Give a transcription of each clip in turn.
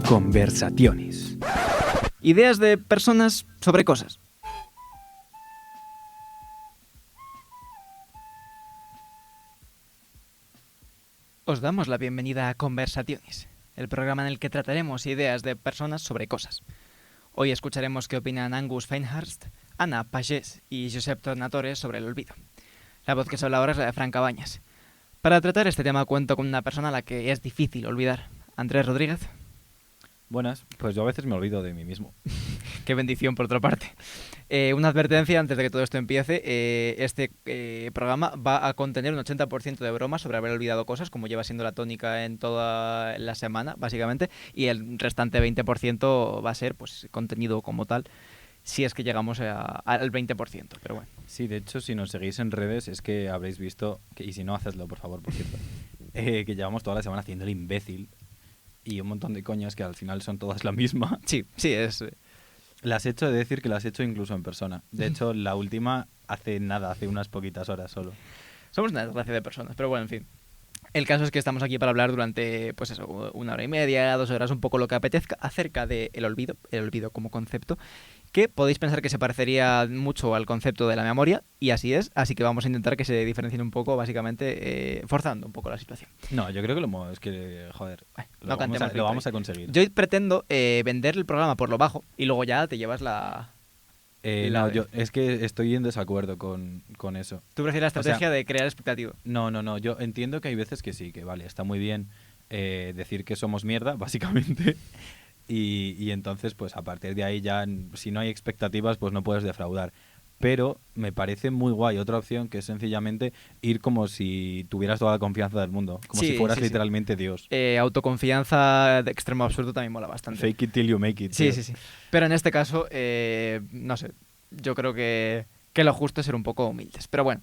Conversaciones. Ideas de personas sobre cosas. Os damos la bienvenida a Conversaciones, el programa en el que trataremos ideas de personas sobre cosas. Hoy escucharemos qué opinan Angus Feinhurst, Ana Pagés y Josep Tornatore sobre el olvido. La voz que se habla ahora es la de Fran Cabañas. Para tratar este tema cuento con una persona a la que es difícil olvidar. Andrés Rodríguez. Buenas, pues yo a veces me olvido de mí mismo. Qué bendición, por otra parte. Una advertencia antes de que todo esto empiece. Este programa va a contener un 80% de bromas sobre haber olvidado cosas, como lleva siendo la tónica en toda la semana, básicamente, y el restante 20% va a ser pues contenido como tal, si es que llegamos al 20%, pero bueno. Sí, de hecho, si nos seguís en redes es que habréis visto, y si no, hacedlo, por favor, por cierto, que llevamos toda la semana haciendo el imbécil y un montón de coñas que al final son todas la misma. Sí, es... Las he hecho, he de decir que las he hecho incluso en persona. De hecho, la última hace unas poquitas horas solo. Somos una desgracia de personas, pero bueno, en fin. El caso es que estamos aquí para hablar durante, pues eso, 1 hora y media, 2 horas, un poco lo que apetezca, acerca del olvido como concepto, que podéis pensar que se parecería mucho al concepto de la memoria, y así es, así que vamos a intentar que se diferencien un poco, básicamente, forzando un poco la situación. No, yo creo que lo vamos a conseguir. Yo pretendo vender el programa por lo bajo, y luego ya te llevas la... Es que estoy en desacuerdo con eso. ¿Tú prefieres la estrategia de crear expectativa? No. Yo entiendo que hay veces que sí, que vale, está muy bien decir que somos mierda, básicamente. Y entonces, pues a partir de ahí ya, si no hay expectativas, pues no puedes defraudar. Pero me parece muy guay otra opción, que es sencillamente ir como si tuvieras toda la confianza del mundo. Como si fueras literalmente Dios. Autoconfianza de extremo absurdo también mola bastante. Fake it till you make it. Sí. Pero en este caso, no sé, yo creo que lo justo es ser un poco humildes. Pero bueno,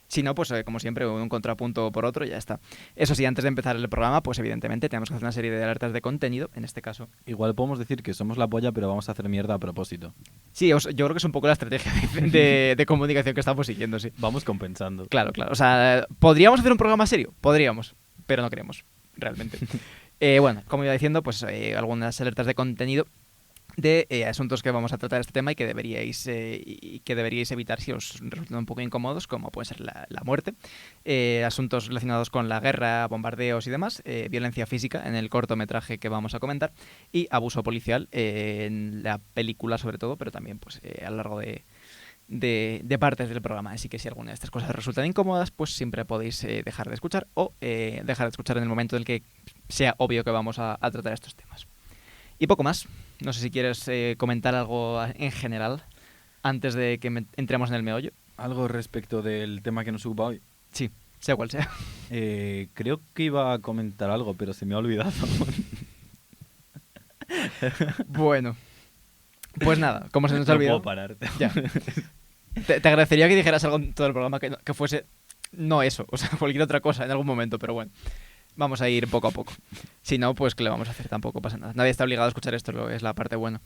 si no, pues como siempre, un contrapunto por otro y ya está. Eso sí, antes de empezar el programa, pues evidentemente tenemos que hacer una serie de alertas de contenido, en este caso. Igual podemos decir que somos la polla, pero vamos a hacer mierda a propósito. Sí, yo creo que es un poco la estrategia de comunicación que estamos siguiendo, sí. Vamos compensando. Claro. O sea, ¿podríamos hacer un programa serio? Podríamos, pero no queremos, realmente. Bueno, como iba diciendo, pues algunas alertas de contenido de asuntos que vamos a tratar este tema y que deberíais evitar si os resultan un poco incómodos, como puede ser la muerte, asuntos relacionados con la guerra, bombardeos y demás, violencia física en el cortometraje que vamos a comentar y abuso policial en la película sobre todo, pero también pues a lo largo de partes del programa. Así que si alguna de estas cosas resultan incómodas, pues siempre podéis dejar de escuchar o dejar de escuchar en el momento en el que sea obvio que vamos a tratar estos temas. Y poco más. No sé si quieres comentar algo en general antes de que entremos en el meollo. ¿Algo respecto del tema que nos ocupa hoy? Sí, sea cual sea. Creo que iba a comentar algo, pero se me ha olvidado. Bueno, pues nada, como se nos ha olvidado. No puedo parar. Ya. Te agradecería que dijeras algo en todo el programa que fuese no eso, o sea, cualquier otra cosa en algún momento, pero bueno. Vamos a ir poco a poco. Si no, pues ¿qué le vamos a hacer? Tampoco pasa nada. Nadie está obligado a escuchar esto, es la parte buena.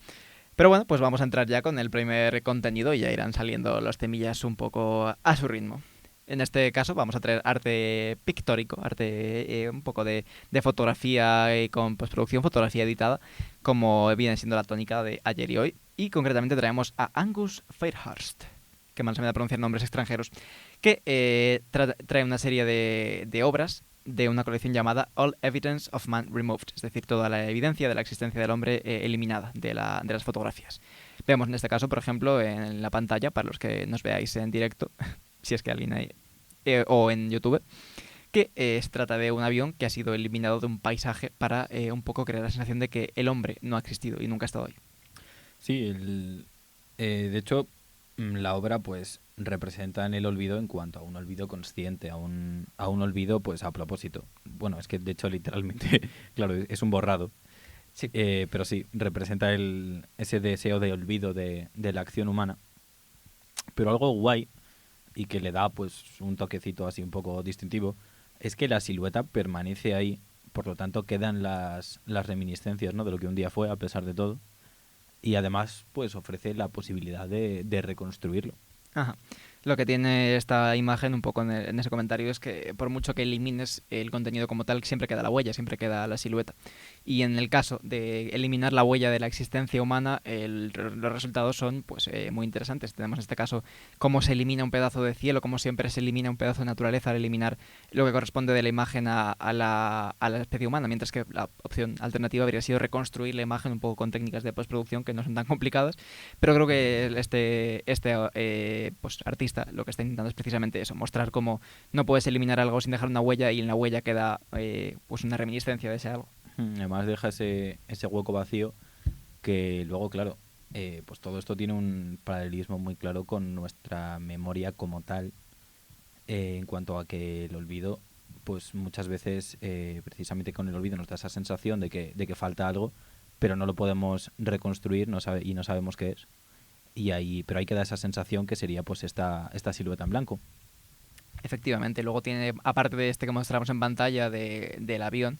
Pero bueno, pues vamos a entrar ya con el primer contenido y ya irán saliendo los temillas un poco a su ritmo. En este caso vamos a traer arte pictórico, arte un poco de fotografía y con postproducción, fotografía editada, como viene siendo la tónica de ayer y hoy. Y concretamente traemos a Angus Feinhurst, que mal se me da pronunciar nombres extranjeros, que trae una serie de obras de una colección llamada All Evidence of Man Removed, es decir, toda la evidencia de la existencia del hombre eliminada de las fotografías. Vemos en este caso, por ejemplo, en la pantalla, para los que nos veáis en directo, si es que alguien hay, o en YouTube, que se trata de un avión que ha sido eliminado de un paisaje para un poco crear la sensación de que el hombre no ha existido y nunca ha estado ahí. Sí, de hecho, la obra pues representa en el olvido en cuanto a un olvido consciente, a un olvido pues a propósito. Bueno, es que de hecho literalmente, claro, es un borrado. Sí. Pero sí, representa ese deseo de olvido de la acción humana. Pero algo guay y que le da pues un toquecito así un poco distintivo es que la silueta permanece ahí, por lo tanto quedan las reminiscencias, ¿no?, de lo que un día fue a pesar de todo. Y además pues ofrece la posibilidad de reconstruirlo. Ajá. Lo que tiene esta imagen un poco en ese comentario es que por mucho que elimines el contenido como tal, siempre queda la huella, siempre queda la silueta. Y en el caso de eliminar la huella de la existencia humana, los resultados son pues muy interesantes. Tenemos en este caso cómo se elimina un pedazo de cielo, cómo siempre se elimina un pedazo de naturaleza al eliminar lo que corresponde de la imagen a la especie humana, mientras que la opción alternativa habría sido reconstruir la imagen un poco con técnicas de postproducción que no son tan complicadas, pero creo que pues, artista lo que está intentando es precisamente eso, mostrar cómo no puedes eliminar algo sin dejar una huella y en la huella queda pues una reminiscencia de ese algo. Además deja ese hueco vacío que luego, claro, pues todo esto tiene un paralelismo muy claro con nuestra memoria como tal, en cuanto a que el olvido, pues muchas veces, precisamente con el olvido nos da esa sensación de que falta algo, pero no lo podemos reconstruir y no sabemos qué es. Pero ahí queda esa sensación que sería pues esta silueta en blanco. Efectivamente, luego tiene, aparte de este que mostramos en pantalla del avión,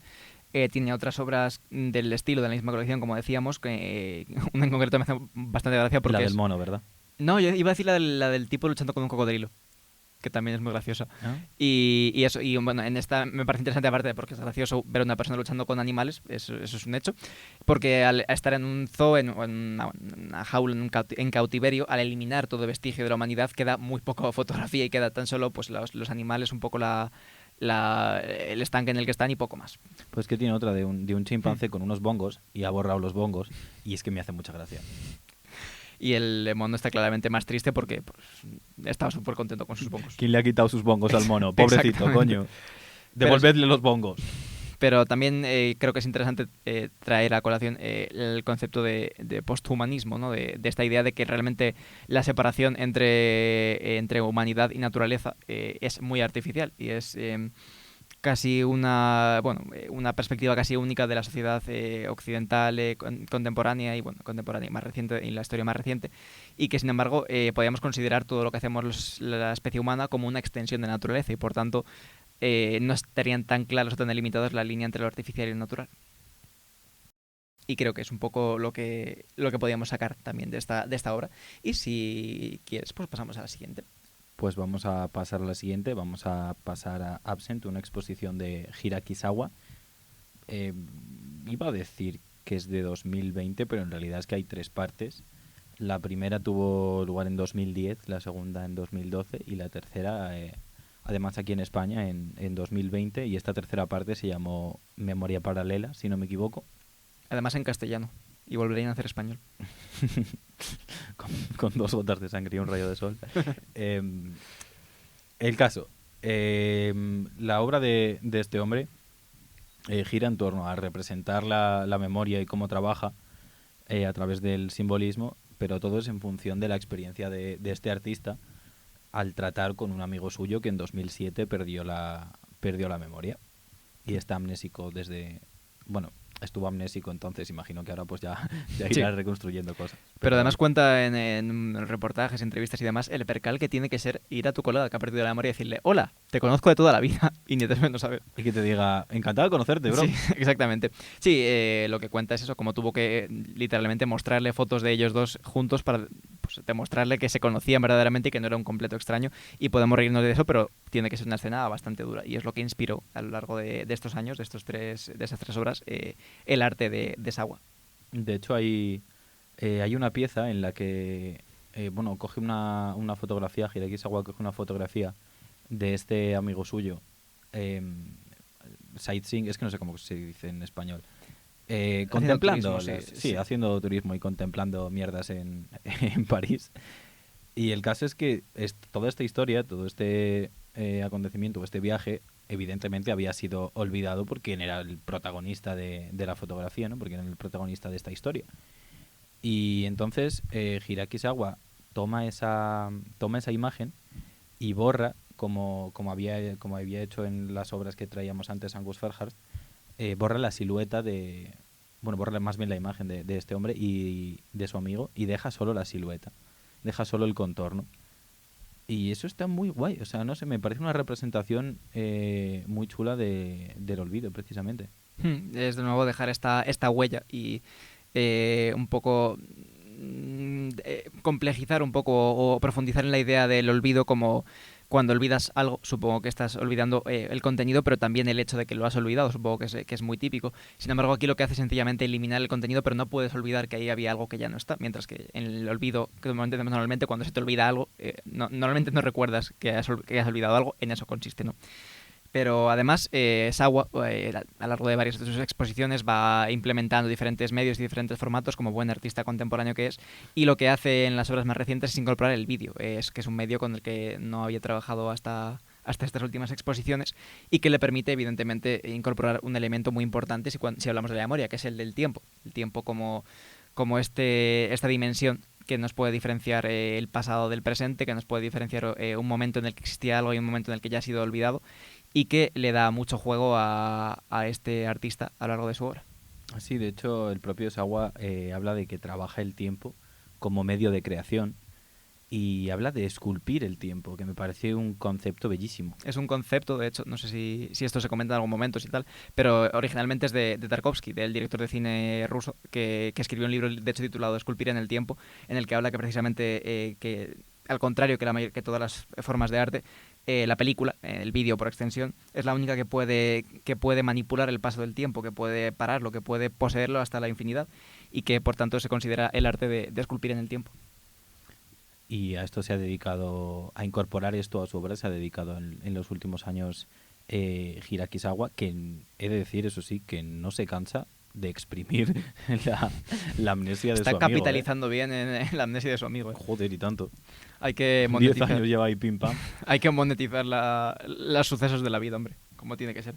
tiene otras obras del estilo de la misma colección, como decíamos, que una en concreto me hace bastante gracia porque La del mono, ¿verdad? No, yo iba a decir la del tipo luchando con un cocodrilo, que también es muy graciosa. ¿Ah? Y eso, y bueno, en esta me parece interesante aparte porque es gracioso ver a una persona luchando con animales, eso es un hecho, porque al estar en un zoo, o en una jaula, en cautiverio, al eliminar todo vestigio de la humanidad, queda muy poca fotografía y queda tan solo pues los animales, un poco el estanque en el que están y poco más. Pues que tiene otra de un chimpancé con unos bongos y ha borrado los bongos y es que me hace mucha gracia. Y el mono está claramente más triste porque pues, estaba súper contento con sus bongos. ¿Quién le ha quitado sus bongos al mono? Pobrecito, coño. Pero Devolvedle los bongos. Pero también creo que es interesante traer a colación el concepto de posthumanismo, ¿no? De esta idea de que realmente la separación entre humanidad y naturaleza es muy artificial y es casi una perspectiva casi única de la sociedad occidental contemporánea y contemporánea más reciente y la historia más reciente, y que sin embargo podríamos considerar todo lo que hacemos la especie humana como una extensión de la naturaleza y por tanto no estarían tan claros o tan delimitados la línea entre lo artificial y lo natural. Y creo que es un poco lo que podíamos sacar también de esta obra. Y si quieres, pues pasamos a la siguiente. Pues vamos a pasar a la siguiente. Vamos a pasar a Absent, una exposición de Hirakisawa. Iba a decir que es de 2020, pero en realidad es que hay 3 partes. La primera tuvo lugar en 2010, la segunda en 2012 y la tercera, además aquí en España, en 2020. Y esta tercera parte se llamó Memoria Paralela, si no me equivoco. Además en castellano. Y volverían a hacer español. con 2 gotas de sangre y un rayo de sol. El caso. La obra de este hombre gira en torno a representar la memoria y cómo trabaja a través del simbolismo, pero todo es en función de la experiencia de este artista al tratar con un amigo suyo que en 2007 perdió la memoria y está amnésico desde... Bueno, estuvo amnésico entonces, imagino que ahora pues ya irá reconstruyendo cosas. Pero además cuenta en reportajes, entrevistas y demás el percal que tiene que ser ir a tu colega que ha perdido la memoria y decirle: hola, te conozco de toda la vida y ni te no sabes. Y que te diga: encantado de conocerte, bro. Sí, exactamente. Sí, lo que cuenta es eso, como tuvo que literalmente mostrarle fotos de ellos dos juntos para pues, demostrarle que se conocían verdaderamente y que no era un completo extraño, y podemos reírnos de eso, pero tiene que ser una escena bastante dura y es lo que inspiró a lo largo de estos años, de esas 3 obras, el arte de Sawa. De hecho hay una pieza en la que coge una fotografía, Hirakisawa coge una fotografía de este amigo suyo, sightseeing, es que no sé cómo se dice en español, contemplando, turismo, sí. haciendo turismo y contemplando mierdas en París. Y el caso es que toda esta historia, todo este acontecimiento, este viaje, evidentemente había sido olvidado por quien era el protagonista de la fotografía, ¿no? Porque era el protagonista de esta historia. Y entonces Hirakisawa toma esa imagen y borra, como había hecho en las obras que traíamos antes, Angus Fairhurst, borra la silueta borra más bien la imagen de este hombre y de su amigo y deja solo la silueta, deja solo el contorno. Y eso está muy guay, o sea, no sé, me parece una representación muy chula del olvido, precisamente. Es de nuevo dejar esta huella y un poco complejizar un poco o profundizar en la idea del olvido como cuando olvidas algo, supongo que estás olvidando el contenido, pero también el hecho de que lo has olvidado, supongo que es muy típico. Sin embargo, aquí lo que hace es sencillamente eliminar el contenido, pero no puedes olvidar que ahí había algo que ya no está, mientras que en el olvido, que normalmente cuando se te olvida algo, normalmente no recuerdas que has olvidado algo, en eso consiste, ¿no? Pero además, Sawa, a lo largo de varias de sus exposiciones, va implementando diferentes medios y diferentes formatos como buen artista contemporáneo que es, y lo que hace en las obras más recientes es incorporar el vídeo, que es un medio con el que no había trabajado hasta estas últimas exposiciones y que le permite, evidentemente, incorporar un elemento muy importante si hablamos de la memoria, que es el del tiempo. El tiempo como esta dimensión que nos puede diferenciar el pasado del presente, que nos puede diferenciar un momento en el que existía algo y un momento en el que ya ha sido olvidado, y que le da mucho juego a este artista a lo largo de su obra. Sí, de hecho, el propio Sawa habla de que trabaja el tiempo como medio de creación y habla de esculpir el tiempo, que me parece un concepto bellísimo. Es un concepto, de hecho, no sé si esto se comenta en algún momento y tal, pero originalmente es de Tarkovsky, del director de cine ruso, que escribió un libro, de hecho, titulado Esculpir en el tiempo, en el que habla que precisamente que al contrario que todas las formas de arte, la película, el vídeo por extensión, es la única que puede manipular el paso del tiempo, que puede pararlo, que puede poseerlo hasta la infinidad y que por tanto se considera el arte de esculpir en el tiempo. Y a esto se ha dedicado, a incorporar esto a su obra, se ha dedicado en los últimos años Hiroaki Sawa, que he de decir, eso sí, que no se cansa de exprimir la amnesia de Está su amigo. capitalizando bien en la amnesia de su amigo. Joder, y tanto. Hay que 10 monetizar. años lleva ahí pim pam. Hay que monetizar los sucesos de la vida, hombre, como tiene que ser.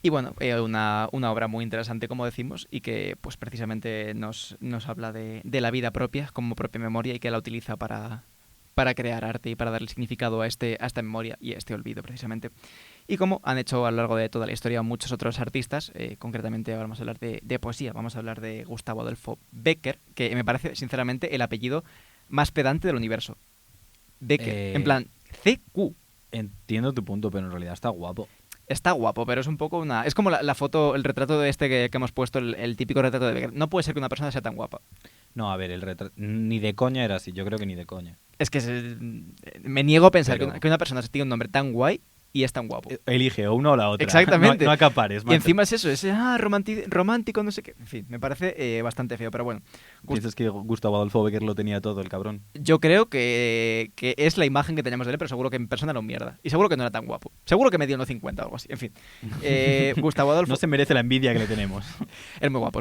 Y bueno, una obra muy interesante, como decimos, y que pues precisamente nos habla de la vida propia como propia memoria y que la utiliza para crear arte y para darle significado a esta memoria y a este olvido, precisamente. Y como han hecho a lo largo de toda la historia muchos otros artistas, concretamente ahora vamos a hablar de poesía, vamos a hablar de Gustavo Adolfo Bécquer, que me parece, sinceramente, el apellido más pedante del universo. Bécquer, en plan, CQ. Entiendo tu punto, pero en realidad está guapo. Está guapo, pero es un poco una... Es como la foto, el retrato de este que hemos puesto, el típico retrato de Bécquer. No puede ser que una persona sea tan guapa. No, a ver, el retrato ni de coña era así, yo creo que ni de coña. Es que me niego a pensar Pero- que una persona tiene un nombre tan guay y es tan guapo. Elige o una o la otra. Exactamente. No, no acapares, Y macho. encima es eso, romántico, no sé qué. En fin, me parece bastante feo, pero bueno. ¿Piensas que Gustavo Adolfo Bécquer lo tenía todo, el cabrón? Yo creo que es la imagen que tenemos de él, pero seguro que en persona era un mierda. Y seguro que no era tan guapo. Seguro que medía 1,50 o algo así. En fin. Gustavo Adolfo No se merece la envidia que le tenemos. es muy guapo,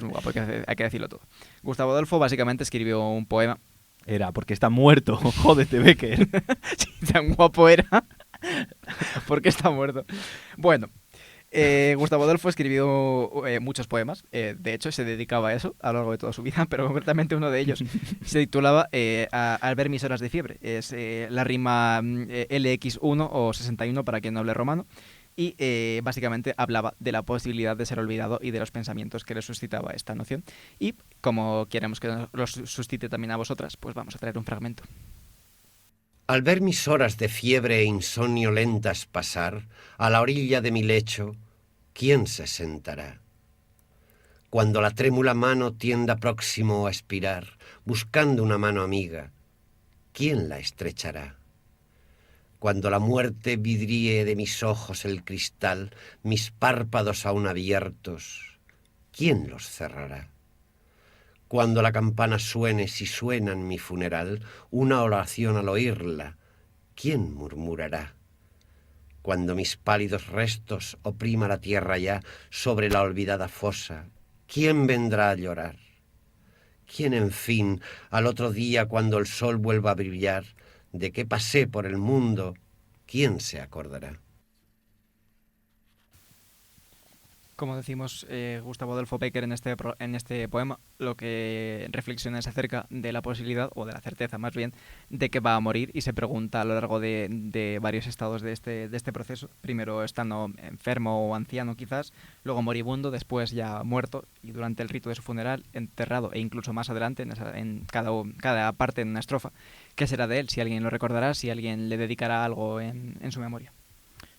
hay que decirlo todo. Gustavo Adolfo básicamente escribió un poema. Era porque está muerto. Jódete, Bécquer. Si tan guapo era. ¿Por qué está muerto? Bueno, Gustavo Adolfo escribió muchos poemas. De hecho, se dedicaba a eso a lo largo de toda su vida, pero concretamente uno de ellos se titulaba Al ver mis horas de fiebre. Es la rima LX1 o 61 para quien no hable romano. Y básicamente hablaba de la posibilidad de ser olvidado y de los pensamientos que le suscitaba esta noción. Y como queremos que nos los suscite también a vosotras, pues vamos a traer un fragmento. Al ver mis horas de fiebre e insomnio lentas pasar, a la orilla de mi lecho, ¿quién se sentará? Cuando la trémula mano tienda próximo a expirar, buscando una mano amiga, ¿quién la estrechará? Cuando la muerte vidríe de mis ojos el cristal, mis párpados aún abiertos, ¿quién los cerrará? Cuando la campana suene, si suena en mi funeral, una oración al oírla, ¿quién murmurará? Cuando mis pálidos restos oprima la tierra ya sobre la olvidada fosa, ¿quién vendrá a llorar? ¿Quién, en fin, al otro día, cuando el sol vuelva a brillar, de que pasé por el mundo, quién se acordará? Como decimos, Gustavo Adolfo Bécquer en este poema lo que reflexiona es acerca de la posibilidad, o de la certeza más bien, de que va a morir y se pregunta a lo largo de varios estados de este proceso. Primero estando enfermo o anciano quizás, luego moribundo, después ya muerto y durante el rito de su funeral enterrado e incluso más adelante en cada parte en una estrofa. ¿Qué será de él? Si alguien lo recordará, si alguien le dedicará algo en su memoria.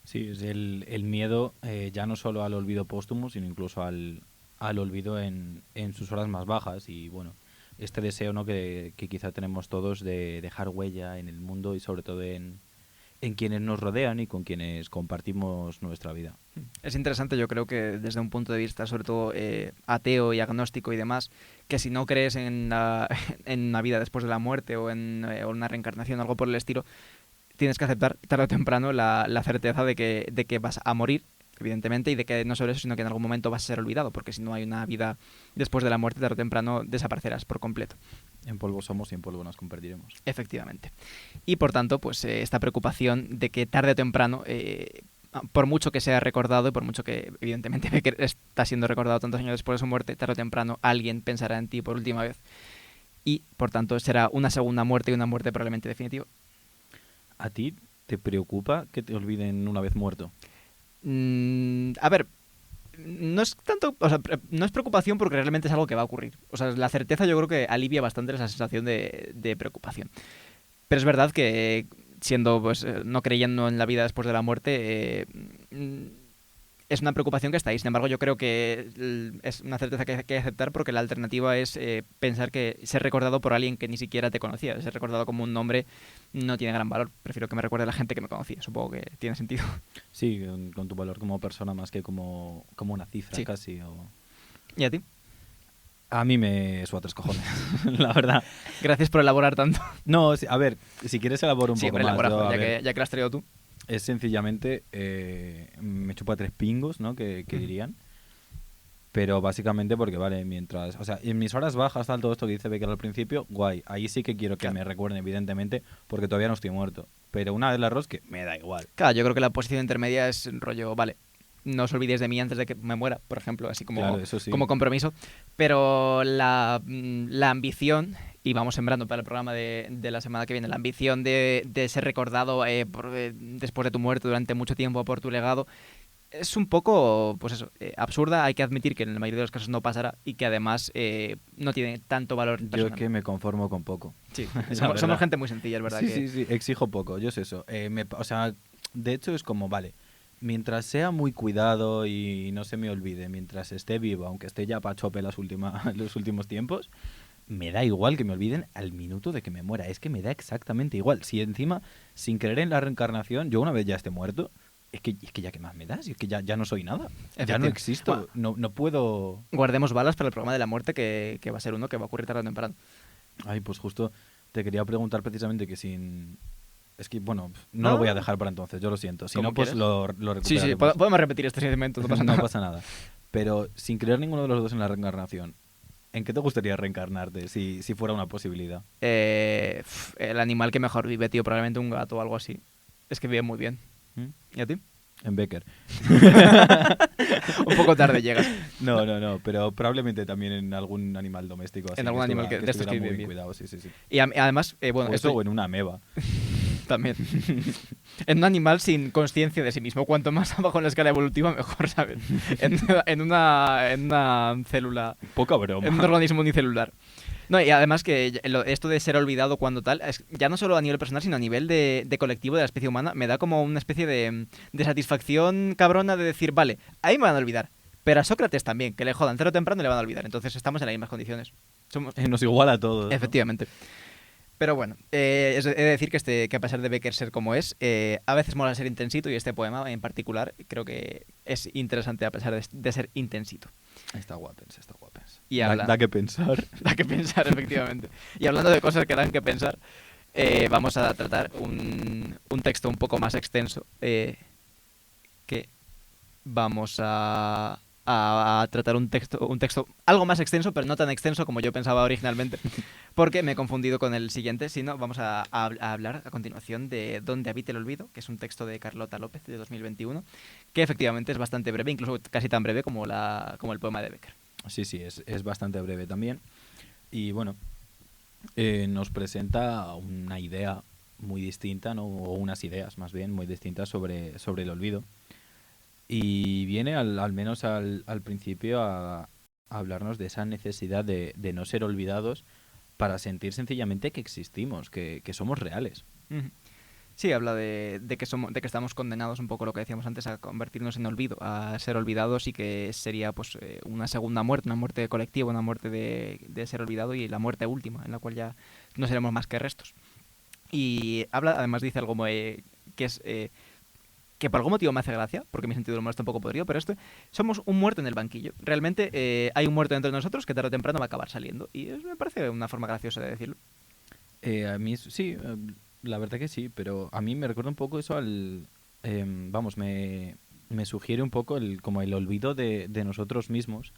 Sí, es el miedo ya no solo al olvido póstumo, sino incluso al olvido en sus horas más bajas. Y bueno, este deseo, ¿no? que quizá tenemos todos de dejar huella en el mundo y sobre todo en quienes nos rodean y con quienes compartimos nuestra vida. Es interesante, yo creo que desde un punto de vista sobre todo ateo y agnóstico y demás, que si no crees en en una vida después de la muerte o en una reencarnación o algo por el estilo, tienes que aceptar tarde o temprano la certeza de que vas a morir, evidentemente, y de que no solo eso, sino que en algún momento vas a ser olvidado, porque si no hay una vida después de la muerte, tarde o temprano desaparecerás por completo. En polvo somos y en polvo nos convertiremos. Efectivamente. Y por tanto, pues esta preocupación de que tarde o temprano, por mucho que sea recordado y por mucho que evidentemente Becker está siendo recordado tantos años después de su muerte, tarde o temprano alguien pensará en ti por última vez y por tanto será una segunda muerte y una muerte probablemente definitiva. ¿A ti te preocupa que te olviden una vez muerto? A ver, no es tanto, o sea, no es preocupación porque realmente es algo que va a ocurrir. O sea, la certeza yo creo que alivia bastante esa sensación de preocupación. Pero es verdad que siendo, pues, no creyendo en la vida después de la muerte, es una preocupación que está ahí. Sin embargo, yo creo que es una certeza que hay que aceptar porque la alternativa es pensar que ser recordado por alguien que ni siquiera te conocía. Ser recordado como un nombre no tiene gran valor. Prefiero que me recuerde la gente que me conocía. Supongo que tiene sentido. Sí, con tu valor como persona más que como una cifra, Sí. casi. ¿Y a ti? A mí me suda tres cojones, la verdad. Gracias por elaborar tanto. No, a ver, si quieres elaborar un Sí, poco hombre, más. elabora, yo, a ya ver, que lo has traído tú. es sencillamente, me chupa tres pingos, ¿no? Que dirían. Pero básicamente porque, vale, mientras... O sea, en mis horas bajas, tal, todo esto que dice Becker al principio, guay. Ahí sí que quiero que Claro. me recuerden, evidentemente, porque todavía no estoy muerto. Pero una vez la rosque, me da igual. Claro, yo creo que la posición intermedia es rollo, vale, no os olvidéis de mí antes de que me muera, por ejemplo, así como, Claro, eso sí. como compromiso. Pero la ambición, y vamos sembrando para el programa de la semana que viene, la ambición de ser recordado después de tu muerte durante mucho tiempo por tu legado, es un poco, pues eso, absurda. Hay que admitir que en la mayoría de los casos no pasará y que además no tiene tanto valor Yo personal. es que me conformo con poco. Sí, La somos verdad. gente muy sencilla, es verdad. Sí, que... sí, sí, exijo poco, yo sé eso. O sea, de hecho es como, vale, mientras sea muy cuidado y no se me olvide, mientras esté vivo, aunque esté ya pachope los últimos tiempos, me da igual que me olviden al minuto de que me muera. Es que me da exactamente igual. Si encima, sin creer en la reencarnación, yo una vez ya esté muerto, es que ya qué más me da, si es que ya no soy nada. Ya no Efectivamente. existo, no puedo... Guardemos balas para el programa de la muerte, que va a ser uno que va a ocurrir tarde o temprano. Ay, pues justo te quería preguntar precisamente que sin... Es que, bueno, no lo voy a dejar para entonces, yo lo siento. Si Como no, pues quieras. lo Sí, sí, recuperaremos. podemos repetir este segmento, no pasa No nada. pasa nada. Pero sin creer ninguno de los dos en la reencarnación, ¿en qué te gustaría reencarnarte si fuera una posibilidad? El animal que mejor vive, tío, probablemente un gato o algo así. Es que vive muy bien. ¿Mm? ¿Y a ti? En Becker. Un poco tarde llegas. No, pero probablemente también en algún animal doméstico. Así, En algún animal que de estos estuviera que muy viven bien bien. cuidado, sí, sí, sí. Y además, bueno, O esto eso o en una ameba. también. En un animal sin conciencia de sí mismo. Cuanto más abajo en la escala evolutiva, mejor, ¿sabes? En una célula, Poca broma. en un organismo unicelular. No, y además que esto de ser olvidado cuando tal, ya no solo a nivel personal, sino a nivel de colectivo de la especie humana, me da como una especie de satisfacción cabrona de decir, vale, ahí me van a olvidar, pero a Sócrates también, que le jodan, tarde o temprano le van a olvidar, entonces estamos en las mismas condiciones. Somos... Nos iguala a todos, ¿no? Efectivamente. Pero bueno, he de decir que a pesar de Becker ser como es, a veces mola ser intensito y este poema en particular creo que es interesante a pesar de ser intensito. Está guapens, está guapens. Y Da que pensar. Da que pensar, efectivamente. Y hablando de cosas que dan que pensar, vamos a tratar un texto un poco más extenso, que vamos a tratar un texto algo más extenso, pero no tan extenso como yo pensaba originalmente, porque me he confundido con el siguiente, sino vamos a hablar a continuación de Donde habite el olvido, que es un texto de Carlota López de 2021, que efectivamente es bastante breve, incluso casi tan breve como el poema de Becker. Sí, es bastante breve también. Y bueno, nos presenta una idea muy distinta, ¿no? O unas ideas más bien muy distintas sobre el olvido. Y viene al menos al principio a hablarnos de esa necesidad de no ser olvidados para sentir sencillamente que existimos, que somos reales. Sí, habla de que somos, de que estamos condenados, un poco lo que decíamos antes, a convertirnos en olvido, a ser olvidados, y que sería pues una segunda muerte, una muerte colectiva, una muerte de ser olvidado, y la muerte última, en la cual ya no seremos más que restos. Y habla, además dice algo que es que por algún motivo me hace gracia, porque mi sentido del humor está un poco podrido, pero esto, somos un muerto en el banquillo. Realmente hay un muerto dentro de nosotros que tarde o temprano va a acabar saliendo. Y eso me parece una forma graciosa de decirlo. A mí sí, la verdad que sí, pero a mí me recuerda un poco eso al... vamos, me sugiere un poco como el olvido de nosotros mismos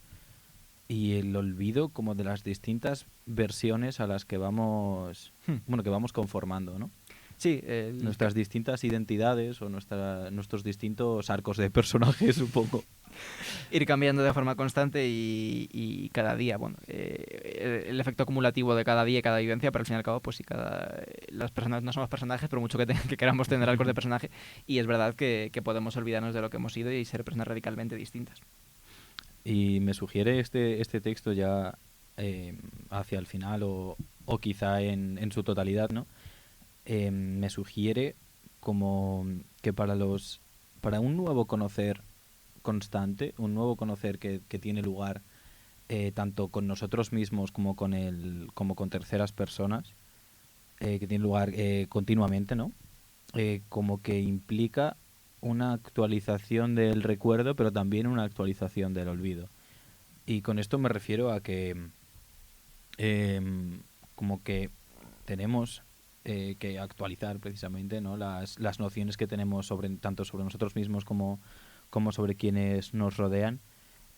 y el olvido como de las distintas versiones a las que vamos, bueno, que vamos conformando, ¿no? Sí, Nuestras distintas identidades o nuestros distintos arcos de personajes, un poco. ir cambiando de forma constante y cada día, bueno, el efecto acumulativo de cada día y cada vivencia, pero al fin y al cabo, pues sí, las personas no somos personajes, por mucho que queramos tener arcos de personaje, y es verdad que podemos olvidarnos de lo que hemos sido y ser personas radicalmente distintas. Y me sugiere este texto ya hacia el final o quizá en su totalidad, ¿no? Me sugiere como que para un nuevo conocer constante, un nuevo conocer que tiene lugar tanto con nosotros mismos como con terceras personas, que tiene lugar continuamente, ¿no? Como que implica una actualización del recuerdo, pero también una actualización del olvido. Y con esto me refiero a que como que tenemos que actualizar precisamente, ¿no? las nociones que tenemos tanto sobre nosotros mismos como sobre quienes nos rodean,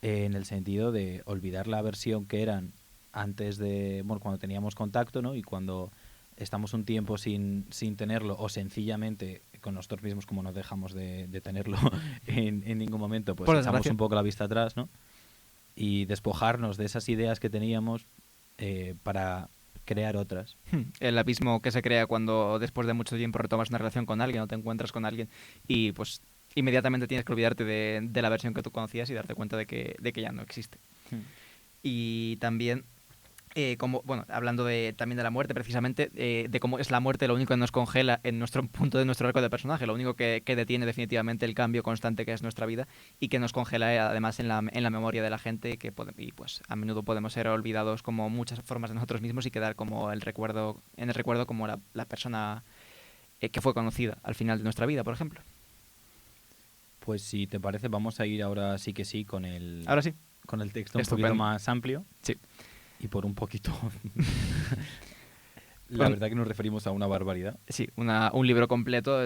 en el sentido de olvidar la versión que eran antes de, bueno, cuando teníamos contacto, ¿no? Y cuando estamos un tiempo sin tenerlo, o sencillamente con nosotros mismos, como no dejamos de tenerlo en ningún momento, pues Por echamos desgracia. un poco la vista atrás, ¿no? Y despojarnos de esas ideas que teníamos para crear otras. El abismo que se crea cuando después de mucho tiempo retomas una relación con alguien o te encuentras con alguien y pues inmediatamente tienes que olvidarte de la versión que tú conocías y darte cuenta de que ya no existe. Y también, como, bueno, hablando también de la muerte, precisamente, de cómo es la muerte lo único que nos congela en nuestro punto de nuestro arco de personaje, lo único que detiene definitivamente el cambio constante que es nuestra vida y que nos congela además en la memoria de la gente y pues a menudo podemos ser olvidados como muchas formas de nosotros mismos y quedar como en el recuerdo como la persona que fue conocida al final de nuestra vida, por ejemplo. Pues si te parece, vamos a ir ahora sí que sí Ahora sí. con el texto un Estupendo. poquito más amplio. Sí. Y por un poquito... La Bueno, verdad que nos referimos a una barbaridad. Sí, un libro completo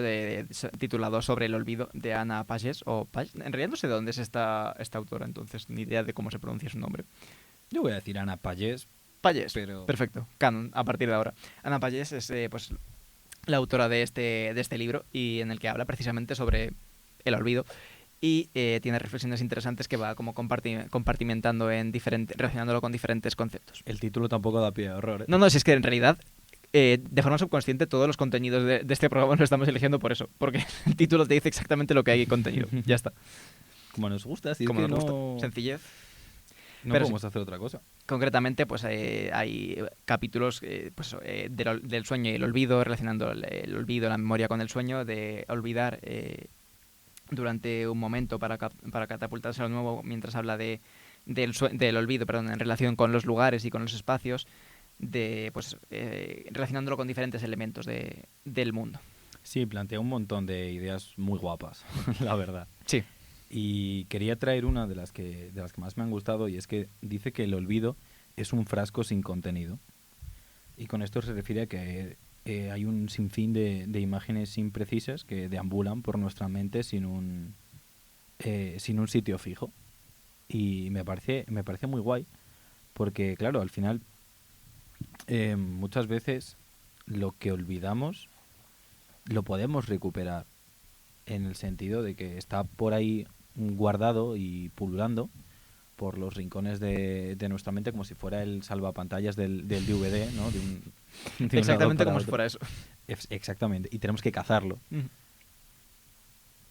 titulado Sobre el olvido, de Ana Pagès. En realidad no sé de dónde es esta autora, entonces ni idea de cómo se pronuncia su nombre. Yo voy a decir Ana Pagès, Pagès, pero... perfecto, canon, a partir de ahora. Ana Pagès es pues, la autora de este libro y en el que habla precisamente sobre el olvido y tiene reflexiones interesantes que va como compartimentando relacionándolo con diferentes conceptos. El título tampoco da pie a error, ¿eh? No, si es que en realidad de forma subconsciente todos los contenidos de este programa lo estamos eligiendo por eso, porque el título te dice exactamente lo que hay contenido. Ya está. Como nos gusta, si es Como que nos no... gusta. Sencillez. No Pero podemos hacer otra cosa. Concretamente, pues hay capítulos del sueño y el olvido, relacionando el olvido, la memoria con el sueño, de olvidar durante un momento para catapultarse a lo nuevo, mientras habla del olvido, perdón, en relación con los lugares y con los espacios, relacionándolo con diferentes elementos del mundo. Sí, plantea un montón de ideas muy guapas, la verdad. Sí. Y quería traer una de las que más me han gustado, y es que dice que el olvido es un frasco sin contenido. Y con esto se refiere a que hay un sinfín de imágenes imprecisas que deambulan por nuestra mente sin un sitio fijo. Y me parece muy guay, porque claro, al final muchas veces lo que olvidamos lo podemos recuperar, en el sentido de que está por ahí guardado y pululando por los rincones de nuestra mente, como si fuera el salvapantallas del DVD, ¿no? De un Exactamente lado como para si otro. fuera eso. Exactamente, y tenemos que cazarlo.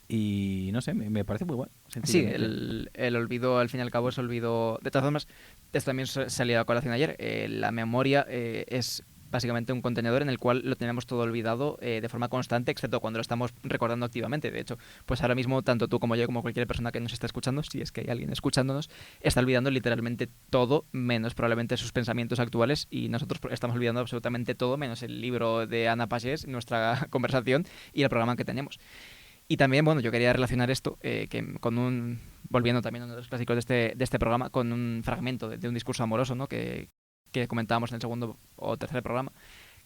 Y no sé, me parece muy bueno. Sí, el olvido, al fin y al cabo, es olvido. De todas formas, esto también salía a colación ayer. La memoria es básicamente un contenedor en el cual lo tenemos todo olvidado de forma constante, excepto cuando lo estamos recordando activamente. De hecho, pues ahora mismo tanto tú como yo, como cualquier persona que nos está escuchando, si es que hay alguien escuchándonos, está olvidando literalmente todo, menos probablemente sus pensamientos actuales, y nosotros estamos olvidando absolutamente todo, menos el libro de Ana Pagés, nuestra conversación y el programa que tenemos. Y también, bueno, yo quería relacionar esto con volviendo también a uno de los clásicos de este programa, con un fragmento de un discurso amoroso, ¿no? Que comentábamos en el segundo o tercer programa,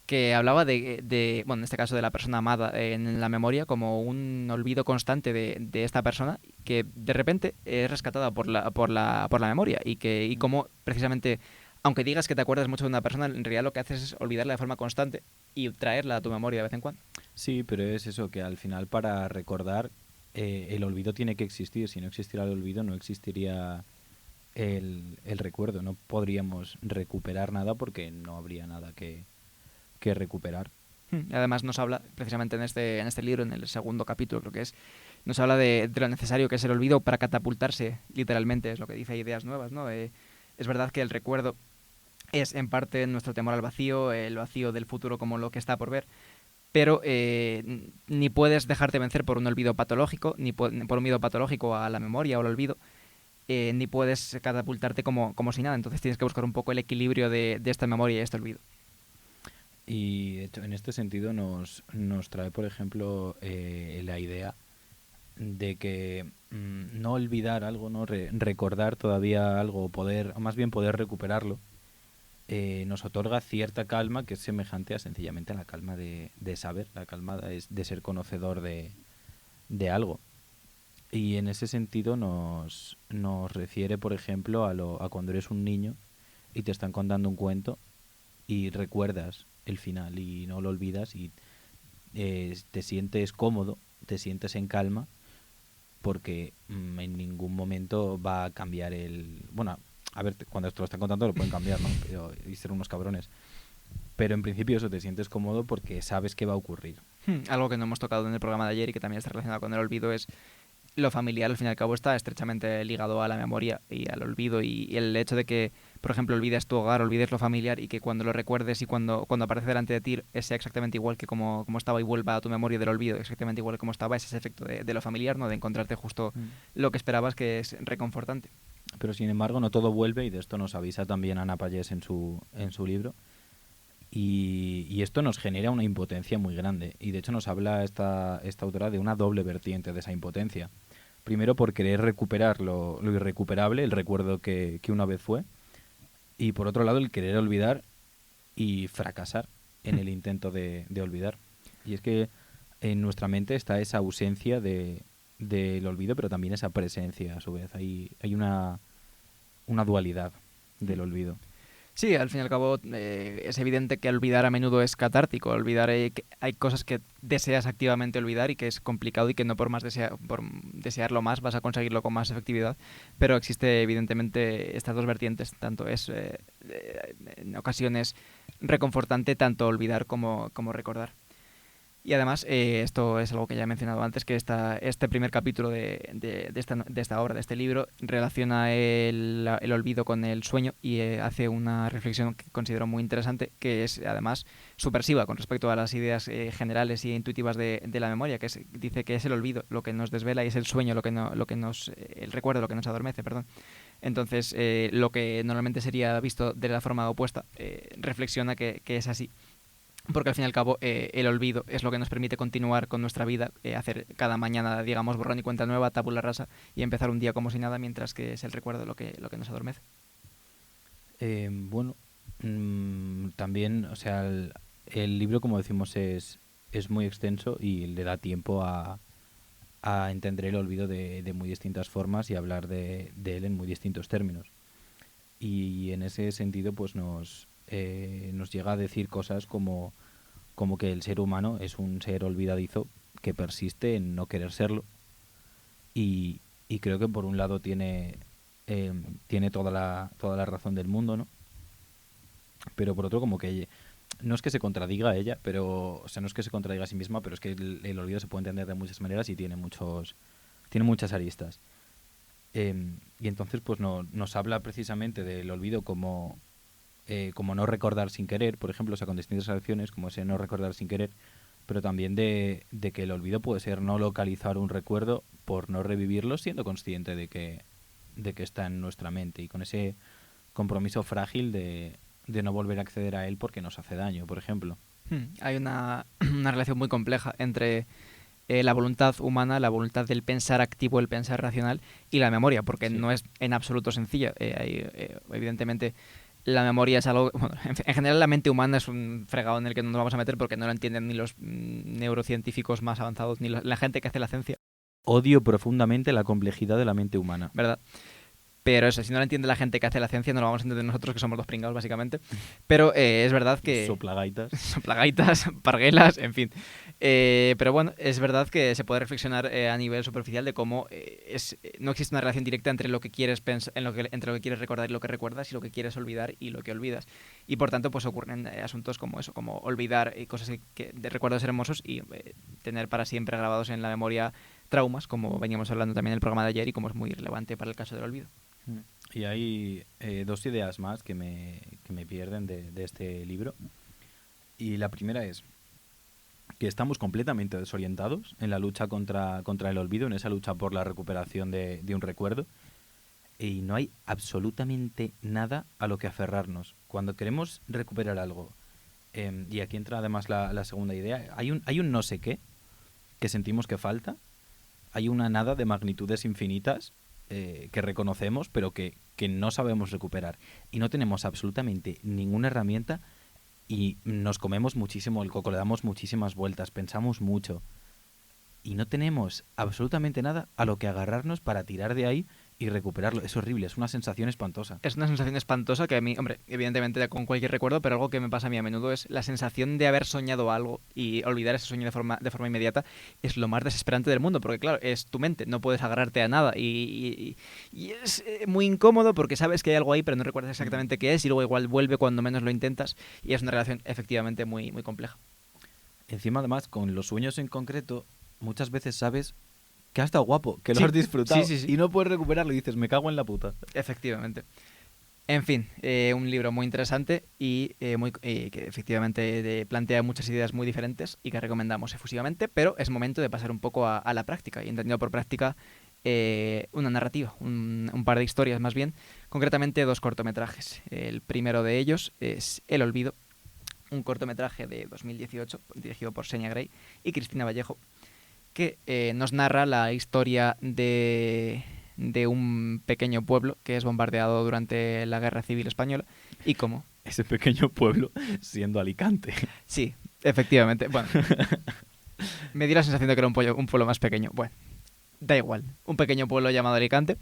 que hablaba bueno, en este caso de la persona amada en la memoria como un olvido constante de esta persona que de repente es rescatada por la memoria y como precisamente, aunque digas que te acuerdas mucho de una persona, en realidad lo que haces es olvidarla de forma constante y traerla a tu memoria de vez en cuando. Sí, pero es eso, que al final para recordar el olvido tiene que existir. Si no existiera el olvido no existiría el recuerdo. No podríamos recuperar nada porque no habría nada que recuperar. Además nos habla, precisamente en este libro, en el segundo capítulo creo que es, nos habla de lo necesario que es el olvido para catapultarse, literalmente, es lo que dice Ideas Nuevas, ¿no? Es verdad que el recuerdo es en parte nuestro temor al vacío, el vacío del futuro como lo que está por ver, pero ni puedes dejarte vencer por un olvido patológico, ni por un miedo patológico a la memoria o al olvido, ni puedes catapultarte como si nada. Entonces tienes que buscar un poco el equilibrio de esta memoria y este olvido. Y de hecho, en este sentido nos trae, por ejemplo, la idea de que no olvidar algo, no recordar todavía algo, o más bien poder recuperarlo, nos otorga cierta calma que es semejante a sencillamente a la calma de saber, la calma de ser conocedor de algo. Y en ese sentido nos refiere, por ejemplo, a cuando eres un niño y te están contando un cuento y recuerdas el final y no lo olvidas y te sientes cómodo, te sientes en calma porque en ningún momento va a cambiar Bueno, a ver, cuando esto lo están contando lo pueden cambiar, ¿no? Y ser unos cabrones. Pero en principio eso, te sientes cómodo porque sabes que va a ocurrir. Algo que no hemos tocado en el programa de ayer y que también está relacionado con el olvido es lo familiar, al fin y al cabo, está estrechamente ligado a la memoria y al olvido, y el hecho de que, por ejemplo, olvides tu hogar, olvides lo familiar y que cuando lo recuerdes y cuando aparece delante de ti sea exactamente igual que como estaba y vuelva a tu memoria del olvido exactamente igual que como estaba, es ese efecto de lo familiar, ¿no? De encontrarte justo lo que esperabas, que es reconfortante. Pero sin embargo no todo vuelve, y de esto nos avisa también Ana Pallés en su libro. Y esto nos genera una impotencia muy grande. Y de hecho nos habla esta autora de una doble vertiente de esa impotencia. Primero por querer recuperar lo irrecuperable, el recuerdo que una vez fue. Y por otro lado el querer olvidar y fracasar en el intento de olvidar. Y es que en nuestra mente está esa ausencia del olvido, pero también esa presencia a su vez. Hay una dualidad del olvido. Sí, al fin y al cabo es evidente que olvidar a menudo es catártico. Olvidar, que hay cosas que deseas activamente olvidar y que es complicado y que no por desearlo más vas a conseguirlo con más efectividad. Pero existe evidentemente estas dos vertientes. Tanto es en ocasiones reconfortante tanto olvidar como recordar. Y además, esto es algo que ya he mencionado antes, que este primer capítulo de esta obra, de este libro, relaciona el olvido con el sueño y hace una reflexión que considero muy interesante, que es además subversiva con respecto a las ideas generales y intuitivas de la memoria, dice que es el olvido lo que nos desvela y es el sueño el recuerdo lo que nos adormece, perdón. Entonces, lo que normalmente sería visto de la forma opuesta, reflexiona que es así. Porque al fin y al cabo el olvido es lo que nos permite continuar con nuestra vida, hacer cada mañana, digamos, borrón y cuenta nueva, tabula rasa, y empezar un día como si nada, mientras que es el recuerdo lo que nos adormece. Bueno, también, o sea, el libro, como decimos, es muy extenso y le da tiempo a entender el olvido de muy distintas formas y hablar de él en muy distintos términos. Y en ese sentido, pues nos llega a decir cosas como que el ser humano es un ser olvidadizo que persiste en no querer serlo, y creo que por un lado tiene toda la razón del mundo, ¿no? Pero por otro, como que no es que se contradiga a ella, pero, o sea, no es que se contradiga a sí misma, pero es que el olvido se puede entender de muchas maneras y tiene muchas aristas. Y entonces pues nos habla precisamente del olvido como como no recordar sin querer, por ejemplo, o sea, con distintas acciones, como ese no recordar sin querer, pero también de que el olvido puede ser no localizar un recuerdo por no revivirlo, siendo consciente de que está en nuestra mente y con ese compromiso frágil de no volver a acceder a él porque nos hace daño, por ejemplo. Hay una, una relación muy compleja entre la voluntad humana, la voluntad del pensar activo, el pensar racional y la memoria, porque Sí. no es en absoluto sencilla. Evidentemente, la memoria es algo... Bueno, en general, la mente humana es un fregado en el que no nos vamos a meter porque no lo entienden ni los neurocientíficos más avanzados, ni la gente que hace la ciencia, Odio profundamente la complejidad de la mente humana. ¿verdad? Pero eso, si no lo entiende la gente que hace la ciencia, no lo vamos a entender nosotros, que somos los pringados, básicamente. Pero es verdad que... Soplagaitas. Plagaitas, parguelas, en fin. Pero bueno, es verdad que se puede reflexionar a nivel superficial de cómo no existe una relación directa entre lo que quieres pensar, entre lo que quieres recordar y lo que recuerdas, y lo que quieres olvidar y lo que olvidas. Y por tanto, pues ocurren asuntos como eso, como olvidar cosas de recuerdos hermosos y tener para siempre grabados en la memoria traumas, como veníamos hablando también en el programa de ayer y como es muy relevante para el caso del olvido. Y hay dos ideas más que me pierden de este libro. Y la primera es que estamos completamente desorientados en la lucha contra el olvido, en esa lucha por la recuperación de un recuerdo. Y no hay absolutamente nada a lo que aferrarnos. Cuando queremos recuperar algo, y aquí entra además la segunda idea, hay un no sé qué que sentimos que falta, hay una nada de magnitudes infinitas que reconocemos, pero que no sabemos recuperar. Y no tenemos absolutamente ninguna herramienta y nos comemos muchísimo el coco, le damos muchísimas vueltas, pensamos mucho. Y no tenemos absolutamente nada a lo que agarrarnos para tirar de ahí y recuperarlo. Es horrible, es una sensación espantosa. Es una sensación espantosa que a mí, hombre, evidentemente con cualquier recuerdo, pero algo que me pasa a mí a menudo es la sensación de haber soñado algo y olvidar ese sueño de forma inmediata es lo más desesperante del mundo, porque claro, es tu mente, no puedes agarrarte a nada y es muy incómodo porque sabes que hay algo ahí, pero no recuerdas exactamente qué es y luego igual vuelve cuando menos lo intentas y es una relación efectivamente muy, muy compleja. Encima, además, con los sueños en concreto, muchas veces sabes que ha estado guapo, que lo Sí, has disfrutado sí. y no puedes recuperarlo y dices, me cago en la puta. Efectivamente. En fin, un libro muy interesante y que efectivamente plantea muchas ideas muy diferentes y que recomendamos efusivamente, pero es momento de pasar un poco a la práctica, y entendido por práctica una narrativa, un par de historias más bien, concretamente 2 cortometrajes. El primero de ellos es El Olvido, un cortometraje de 2018 dirigido por Senia Gray y Cristina Vallejo, que nos narra la historia de un pequeño pueblo que es bombardeado durante la Guerra Civil Española y cómo... Ese pequeño pueblo siendo Alicante. Sí, efectivamente. Bueno, me dio la sensación de que era un pueblo más pequeño. Bueno, da igual. Un pequeño pueblo llamado Alicante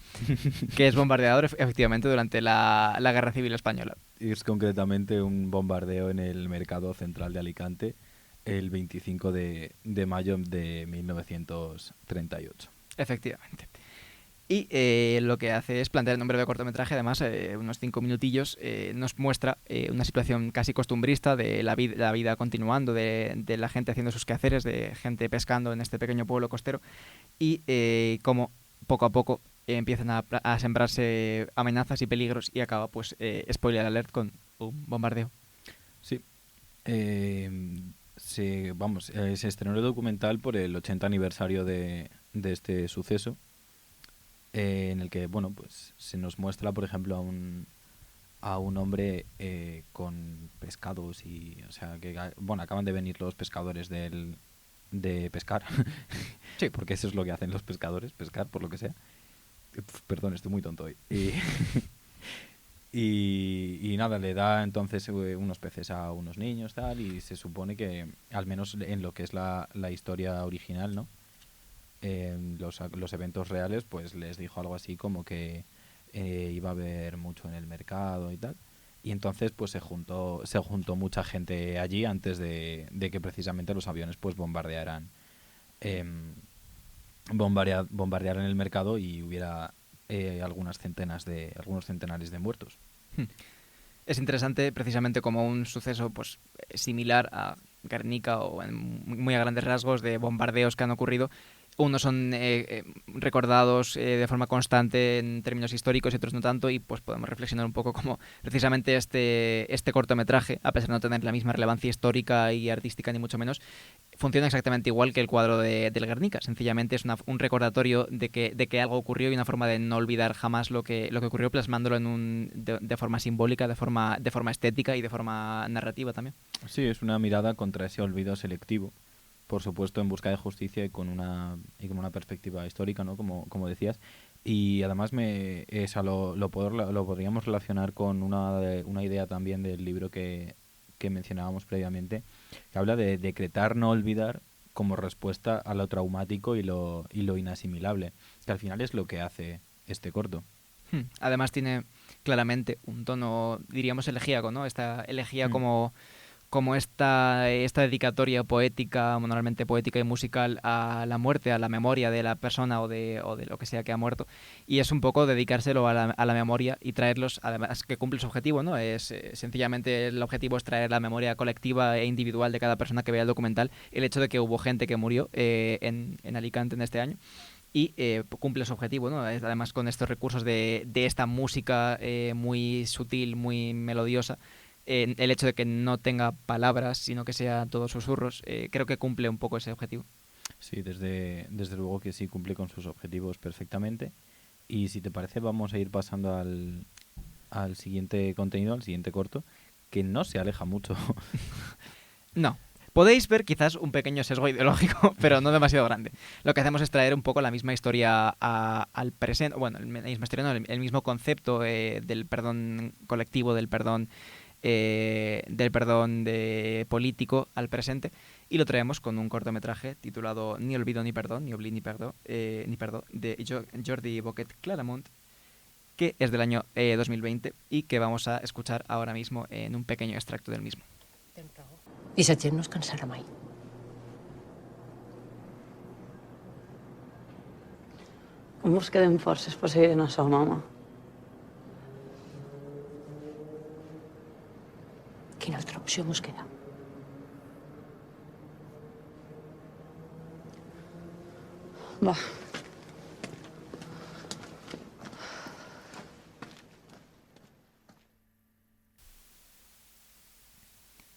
que es bombardeado efectivamente durante la Guerra Civil Española. Es concretamente un bombardeo en el mercado central de Alicante el 25 de mayo de 1938. Efectivamente. Y lo que hace es plantear en un breve cortometraje, además, unos 5 minutillos, nos muestra una situación casi costumbrista de la vida continuando, de la gente haciendo sus quehaceres, de gente pescando en este pequeño pueblo costero y cómo poco a poco empiezan a sembrarse amenazas y peligros y acaba, pues, spoiler alert, con un bombardeo. Sí. Se estrenó el documental por el 80 aniversario de este suceso, en el que, bueno, pues se nos muestra, por ejemplo, a un hombre con pescados y, o sea, que, bueno, acaban de venir los pescadores de pescar. Sí. Porque eso es lo que hacen los pescadores, pescar, por lo que sea. Perdón, estoy muy tonto hoy. Y nada, le da entonces unos peces a unos niños, tal, y se supone que, al menos en lo que es la historia original, ¿no? Los eventos reales, pues les dijo algo así como que iba a haber mucho en el mercado y tal. Y entonces pues se juntó mucha gente allí antes de que precisamente los aviones pues bombardearan el mercado y hubiera algunos centenares de muertos. Es interesante precisamente como un suceso pues similar a Guernica o muy a grandes rasgos de bombardeos que han ocurrido unos son recordados de forma constante en términos históricos y otros no tanto, y pues podemos reflexionar un poco cómo precisamente este cortometraje, a pesar de no tener la misma relevancia histórica y artística ni mucho menos, funciona exactamente igual que el cuadro del Guernica. Sencillamente es un recordatorio de que algo ocurrió y una forma de no olvidar jamás lo que ocurrió, plasmándolo de forma simbólica, de forma estética y de forma narrativa también. Sí, es una mirada contra ese olvido selectivo, por supuesto en busca de justicia y con una perspectiva histórica, ¿no? Como decías. Y además lo podríamos relacionar con una idea también del libro que mencionábamos previamente, que habla de decretar no olvidar como respuesta a lo traumático y lo inasimilable, que al final es lo que hace este corto. Además tiene claramente un tono, diríamos, elegíaco, ¿no? Esta elegía como esta dedicatoria poética, normalmente poética y musical, a la muerte, a la memoria de la persona o de lo que sea que ha muerto. Y es un poco dedicárselo a la memoria y traerlos, además que cumple su objetivo, ¿no? Sencillamente el objetivo es traer la memoria colectiva e individual de cada persona que vea el documental, el hecho de que hubo gente que murió en Alicante en este año. Y cumple su objetivo, ¿no? Además con estos recursos de esta música muy sutil, muy melodiosa, el hecho de que no tenga palabras, sino que sea todos susurros, creo que cumple un poco ese objetivo. Sí, desde luego que sí cumple con sus objetivos perfectamente. Y si te parece, vamos a ir pasando al siguiente contenido, al siguiente corto, que no se aleja mucho. No. Podéis ver quizás un pequeño sesgo ideológico, pero no demasiado grande. Lo que hacemos es traer un poco la misma historia al presente, bueno, la misma historia, no, el mismo concepto del perdón colectivo, del perdón político al presente, y lo traemos con un cortometraje titulado Ni olvido ni perdón, ni oblí ni perdó, de Jordi Boquet Claramunt, que es del año 2020 y que vamos a escuchar ahora mismo en un pequeño extracto del mismo. I la gent no es cansarà mai. Com us queden forces per seguir en això, mama? Quina altra opció mos queda? Va.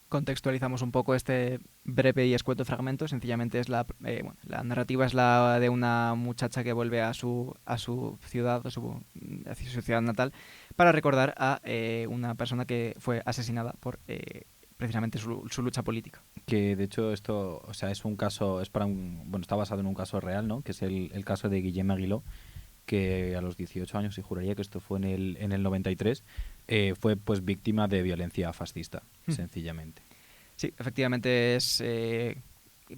Contextualizamos un poco este breve y escueto fragmento. Sencillamente es la narrativa es la de una muchacha que vuelve a su ciudad, a su ciudad natal, para recordar a una persona que fue asesinada por precisamente su lucha política. Que de hecho esto, o sea, es un caso, está basado en un caso real, ¿no? Que es el caso de Guillem Aguiló, que a los 18 años, y juraría que esto fue en el 93, fue pues víctima de violencia fascista, sencillamente. Sí, efectivamente es,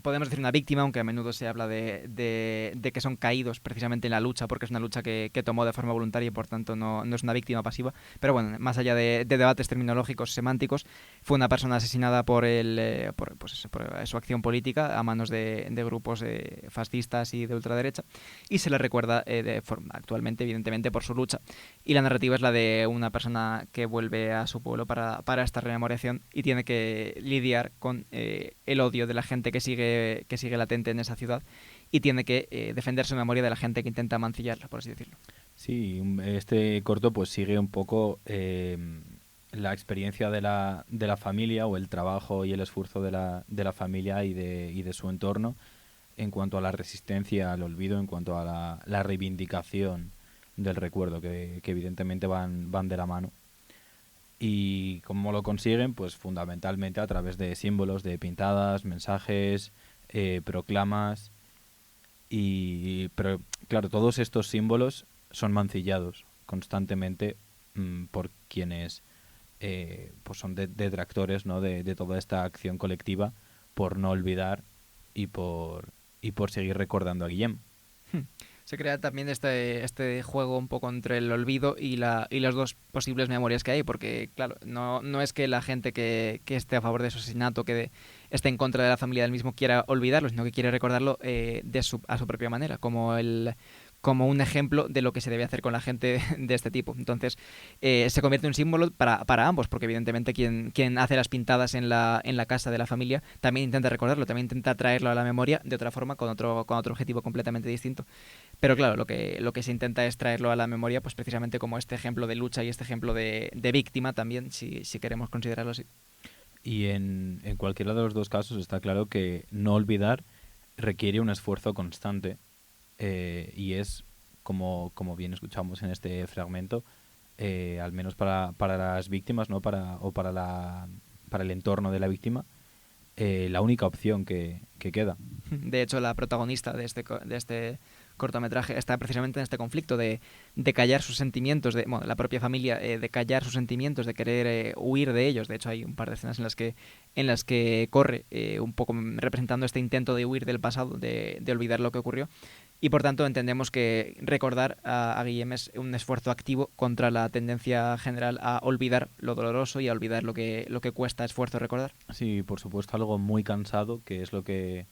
podemos decir una víctima, aunque a menudo se habla de que son caídos precisamente en la lucha, porque es una lucha que tomó de forma voluntaria y por tanto no es una víctima pasiva. Pero bueno, más allá de debates terminológicos, semánticos, fue una persona asesinada por su acción política a manos de grupos fascistas y de ultraderecha, y se le recuerda de forma actualmente, evidentemente, por su lucha. Y la narrativa es la de una persona que vuelve a su pueblo para esta rememoración y tiene que lidiar con el odio de la gente que sigue latente en esa ciudad, y tiene que defender su memoria de la gente que intenta mancillarla, por así decirlo. Sí, este corto pues sigue un poco la experiencia de la familia, o el trabajo y el esfuerzo de la familia y de su entorno en cuanto a la resistencia al olvido, en cuanto a la reivindicación del recuerdo, que evidentemente van de la mano. Y cómo lo consiguen, pues fundamentalmente a través de símbolos, de pintadas, mensajes, proclamas. Pero claro, todos estos símbolos son mancillados constantemente por quienes pues son detractores, ¿no? de toda esta acción colectiva, por no olvidar y por seguir recordando a Guillem. Se crea también este juego un poco entre el olvido y las dos posibles memorias que hay, porque claro, no es que la gente que esté a favor de su asesinato, que esté en contra de la familia del mismo, quiera olvidarlo, sino que quiere recordarlo a su propia manera, como como un ejemplo de lo que se debe hacer con la gente de este tipo. Entonces, se convierte en un símbolo para ambos, porque evidentemente quien hace las pintadas en la casa de la familia también intenta recordarlo, también intenta traerlo a la memoria de otra forma, con otro objetivo completamente distinto. Pero claro, lo que se intenta es traerlo a la memoria, pues precisamente como este ejemplo de lucha y este ejemplo de víctima también, si queremos considerarlo así. Y en cualquiera de los dos casos está claro que no olvidar requiere un esfuerzo constante, y es, como bien escuchamos en este fragmento, al menos para las víctimas, ¿no? para el entorno de la víctima, la única opción que queda. De hecho, la protagonista de este cortometraje está precisamente en este conflicto de callar sus sentimientos, la propia familia, de callar sus sentimientos, de querer huir de ellos. De hecho, hay un par de escenas en las que corre, un poco representando este intento de huir del pasado, de olvidar lo que ocurrió. Y por tanto entendemos que recordar a Guillem es un esfuerzo activo contra la tendencia general a olvidar lo doloroso y a olvidar lo que cuesta esfuerzo recordar. Sí, por supuesto, algo muy cansado, que es lo que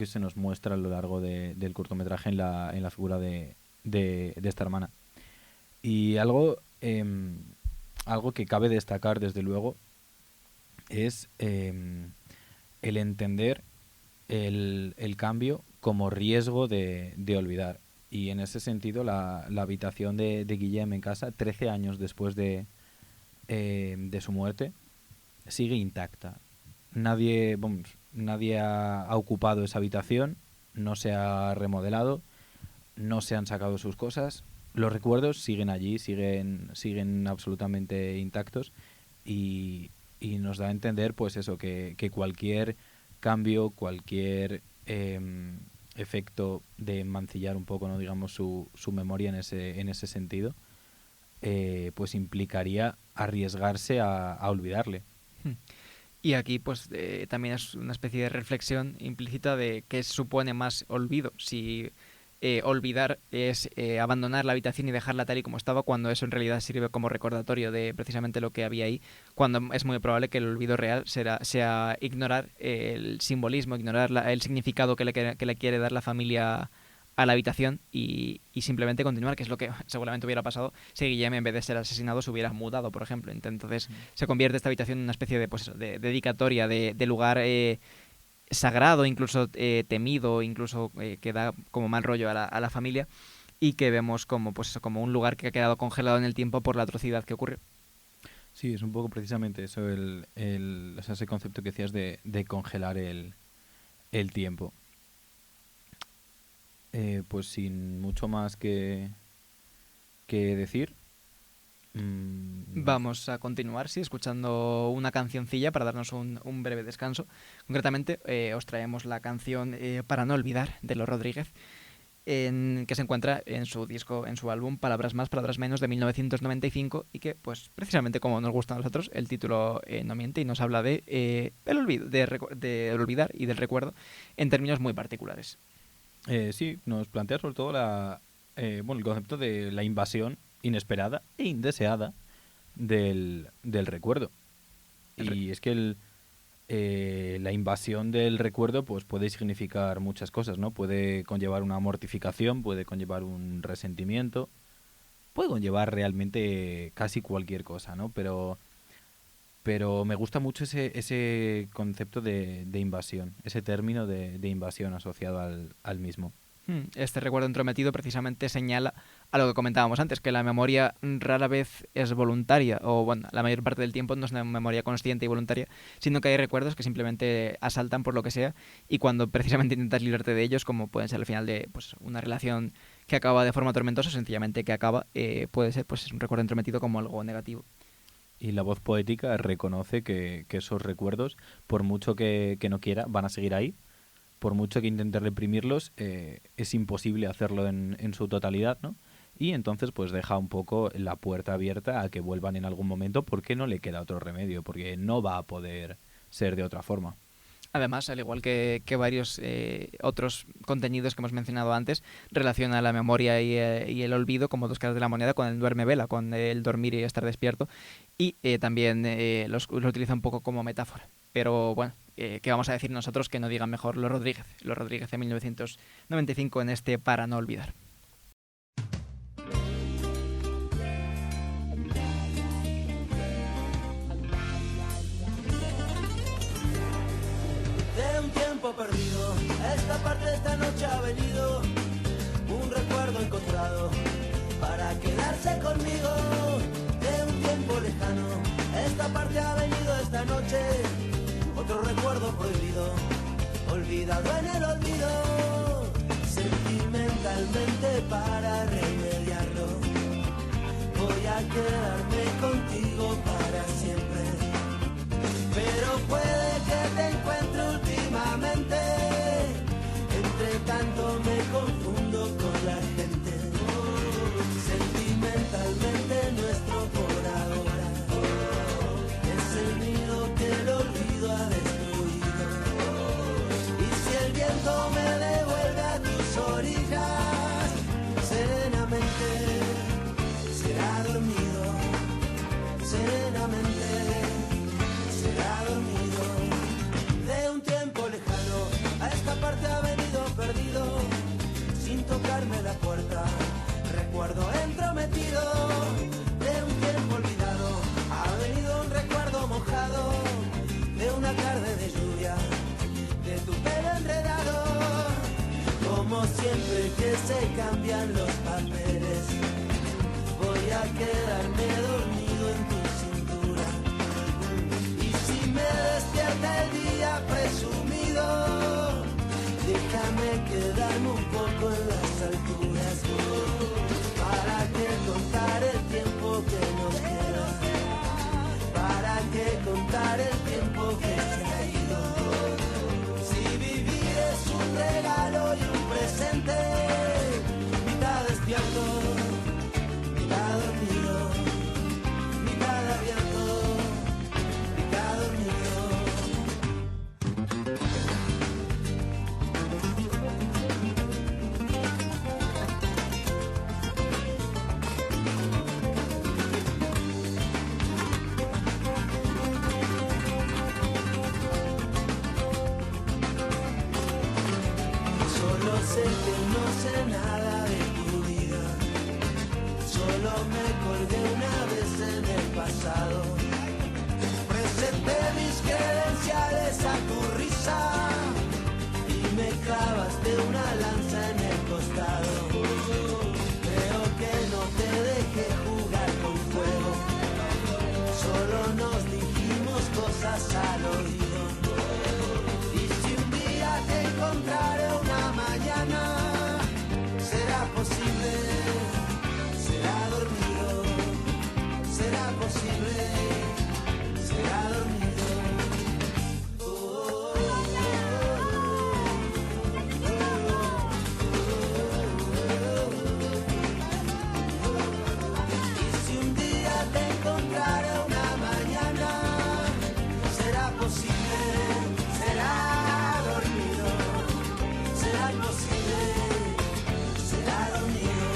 se nos muestra a lo largo del cortometraje en la figura de esta hermana. Y algo que cabe destacar, desde luego, es el entender el cambio como riesgo de olvidar. Y en ese sentido, la habitación de Guillem en casa, 13 años después de su muerte, sigue intacta. Nadie ha ocupado esa habitación, no se ha remodelado, no se han sacado sus cosas. Los recuerdos siguen allí, siguen absolutamente intactos, y nos da a entender, pues eso, que cualquier cambio, cualquier efecto de mancillar un poco, no digamos, su memoria en ese sentido, pues implicaría arriesgarse a olvidarle. Y aquí pues también es una especie de reflexión implícita de qué supone más olvido, si olvidar es abandonar la habitación y dejarla tal y como estaba, cuando eso en realidad sirve como recordatorio de precisamente lo que había ahí, cuando es muy probable que el olvido real sea ignorar el simbolismo, ignorar el significado que le quiere dar la familia a la habitación y simplemente continuar, que es lo que seguramente hubiera pasado si Guillem, en vez de ser asesinado, se hubiera mudado, por ejemplo. Entonces se convierte esta habitación en una especie de, pues, de dedicatoria, de lugar sagrado, incluso temido, incluso que da como mal rollo a la familia, y que vemos como, pues eso, como un lugar que ha quedado congelado en el tiempo por la atrocidad que ocurrió. Sí, es un poco precisamente eso, o sea, ese concepto que decías de congelar el tiempo. Pues sin mucho más que decir, vamos a continuar, sí, escuchando una cancioncilla para darnos un breve descanso. Concretamente, os traemos la canción Para no olvidar, de Los Rodríguez, que se encuentra en su disco, en su álbum Palabras más, palabras menos, de 1995, y que, pues, precisamente como nos gusta a nosotros, el título no miente y nos habla de el olvido, de olvidar y del recuerdo en términos muy particulares. Sí, nos plantea sobre todo el concepto de la invasión inesperada e indeseada del recuerdo. Y es que la invasión del recuerdo, pues, puede significar muchas cosas, ¿no? Puede conllevar una mortificación, puede conllevar un resentimiento, puede conllevar realmente casi cualquier cosa, ¿no? Pero me gusta mucho ese concepto de invasión, ese término de invasión asociado al mismo. Este recuerdo entrometido precisamente señala a lo que comentábamos antes, que la memoria rara vez es voluntaria, o bueno, la mayor parte del tiempo no es una memoria consciente y voluntaria, sino que hay recuerdos que simplemente asaltan por lo que sea, y cuando precisamente intentas librarte de ellos, como pueden ser al final de, pues, una relación que acaba de forma tormentosa, sencillamente que acaba, puede ser, pues, un recuerdo entrometido como algo negativo. Y la voz poética reconoce que esos recuerdos, por mucho que no quiera, van a seguir ahí. Por mucho que intente reprimirlos, es imposible hacerlo en su totalidad, ¿no? Y entonces, pues, deja un poco la puerta abierta a que vuelvan en algún momento, porque no le queda otro remedio, porque no va a poder ser de otra forma. Además, al igual que varios otros contenidos que hemos mencionado antes, relaciona la memoria y el olvido como dos caras de la moneda, con el duerme-vela, con el dormir y estar despierto, y también lo utiliza un poco como metáfora. Pero bueno, ¿qué vamos a decir nosotros que no digan mejor Los Rodríguez de 1995 en este Para no olvidar? perdido, esta parte de esta noche ha venido un recuerdo encontrado para quedarse conmigo de un tiempo lejano. Esta parte ha venido esta noche, otro recuerdo prohibido, olvidado en el olvido. Sentimentalmente para remediarlo, voy a quedarme contigo para siempre. Pero puede que te encuentre últimamente, entre tanto me confundo con la gente. Sentimentalmente nuestro por ahora es el nido que el olvido ha destruido. Y si el viento me devuelve a tus orillas, serenamente será dormido, serenamente será dormido. De un tiempo lejano a esta parte ha venido perdido, sin tocarme la puerta, recuerdo entrometido. De un tiempo olvidado ha venido un recuerdo mojado, de una tarde de lluvia, de tu pelo enredado. Como siempre que se cambian los papeles, voy a quedarme dormido en tu cintura. Y si me despierta el día presumido, déjame quedarme un poco en las alturas, para que contar el tiempo que nos queda, para que contar el tiempo que se ha ido. Si vivir es un regalo y un presente, mitad despierto, mitad dormido, mitad abierto, mitad dormido. Solo sé que no sé nada de tu vida, solo me colgué una vez en el pasado. Presenté mis credenciales a tu risa y me clavaste una lanza en el costado. Creo que no te dejé jugar con fuego, solo nos dijimos cosas al oído. Y si un día te encontraré una mañana, será posible, será dormido, será posible, será dormido. Y si un día te encontraré una mañana, será posible, será dormido, será posible, será dormido.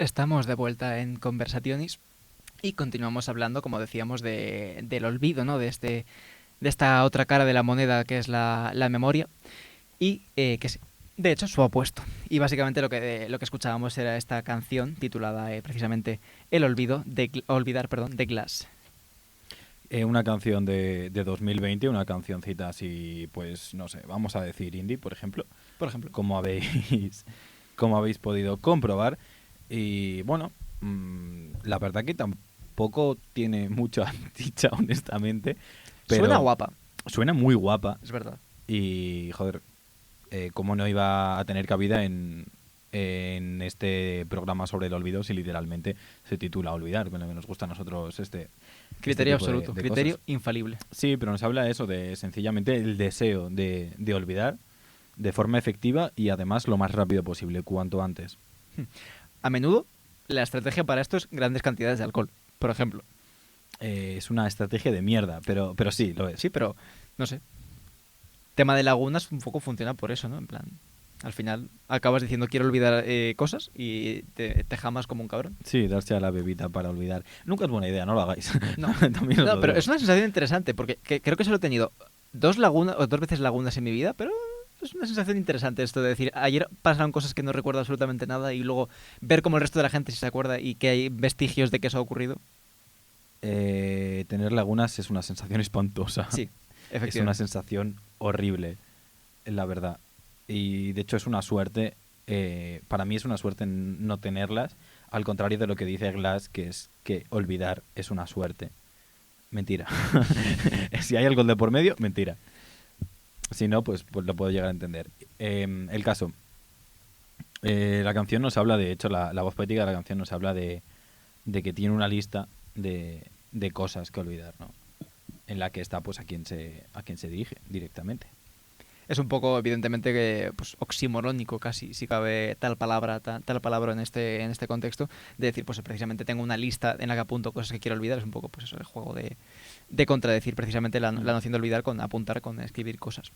Estamos de vuelta en Conversationis y continuamos hablando, como decíamos, del olvido, ¿no? De esta otra cara de la moneda que es la memoria y que sí, de hecho su opuesto. Y básicamente lo que escuchábamos era esta canción titulada precisamente El olvido olvidar, perdón, de Glass. Una canción de 2020, una cancioncita así, pues no sé, vamos a decir indie, por ejemplo. Por ejemplo. Como habéis podido comprobar. Y bueno, la verdad que tampoco tiene mucha dicha, honestamente. Pero Suena guapa, Suena muy guapa. es verdad. Y, joder, cómo no iba a tener cabida en este programa sobre el olvido si literalmente se titula Olvidar, con lo que nos gusta a nosotros Criterio tipo de- absoluto, de criterio cosas. infalible. Sí, pero nos habla eso de sencillamente el deseo de olvidar de forma efectiva y además lo más rápido posible, cuanto antes. A menudo la estrategia para esto es grandes cantidades de alcohol, por ejemplo. Es una estrategia de mierda, pero sí, lo es. Sí, pero no sé. Tema de lagunas un poco funciona por eso, ¿no? En plan, al final acabas diciendo quiero olvidar cosas y te jamas como un cabrón. Sí, darse a la bebida para olvidar. Nunca es buena idea, no lo hagáis. No, También os no, lo pero digo. es una sensación interesante porque creo que solo he tenido dos veces lagunas en mi vida, pero es una sensación interesante esto de decir, ayer pasaron cosas que no recuerdo absolutamente nada y luego ver cómo el resto de la gente sí se acuerda y que hay vestigios de que eso ha ocurrido. Tener lagunas es una sensación espantosa. Sí, Es una efectivamente. sensación horrible, la verdad. Y de hecho es una suerte, para mí es una suerte no tenerlas, al contrario de lo que dice Glass, que es que olvidar es una suerte. Mentira. Si hay algo de por medio, mentira. Si no, pues lo puedo llegar a entender. El caso. La canción nos habla, de hecho, la voz poética de la canción nos habla de que tiene una lista de cosas que olvidar, ¿no? En la que está pues a quien se dirige directamente. Es un poco, evidentemente, que pues oximorónico casi, si cabe tal palabra en este contexto, de decir, pues precisamente tengo una lista en la que apunto cosas que quiero olvidar. Es un poco pues eso, el juego de contradecir precisamente la noción de olvidar con apuntar, con escribir cosas.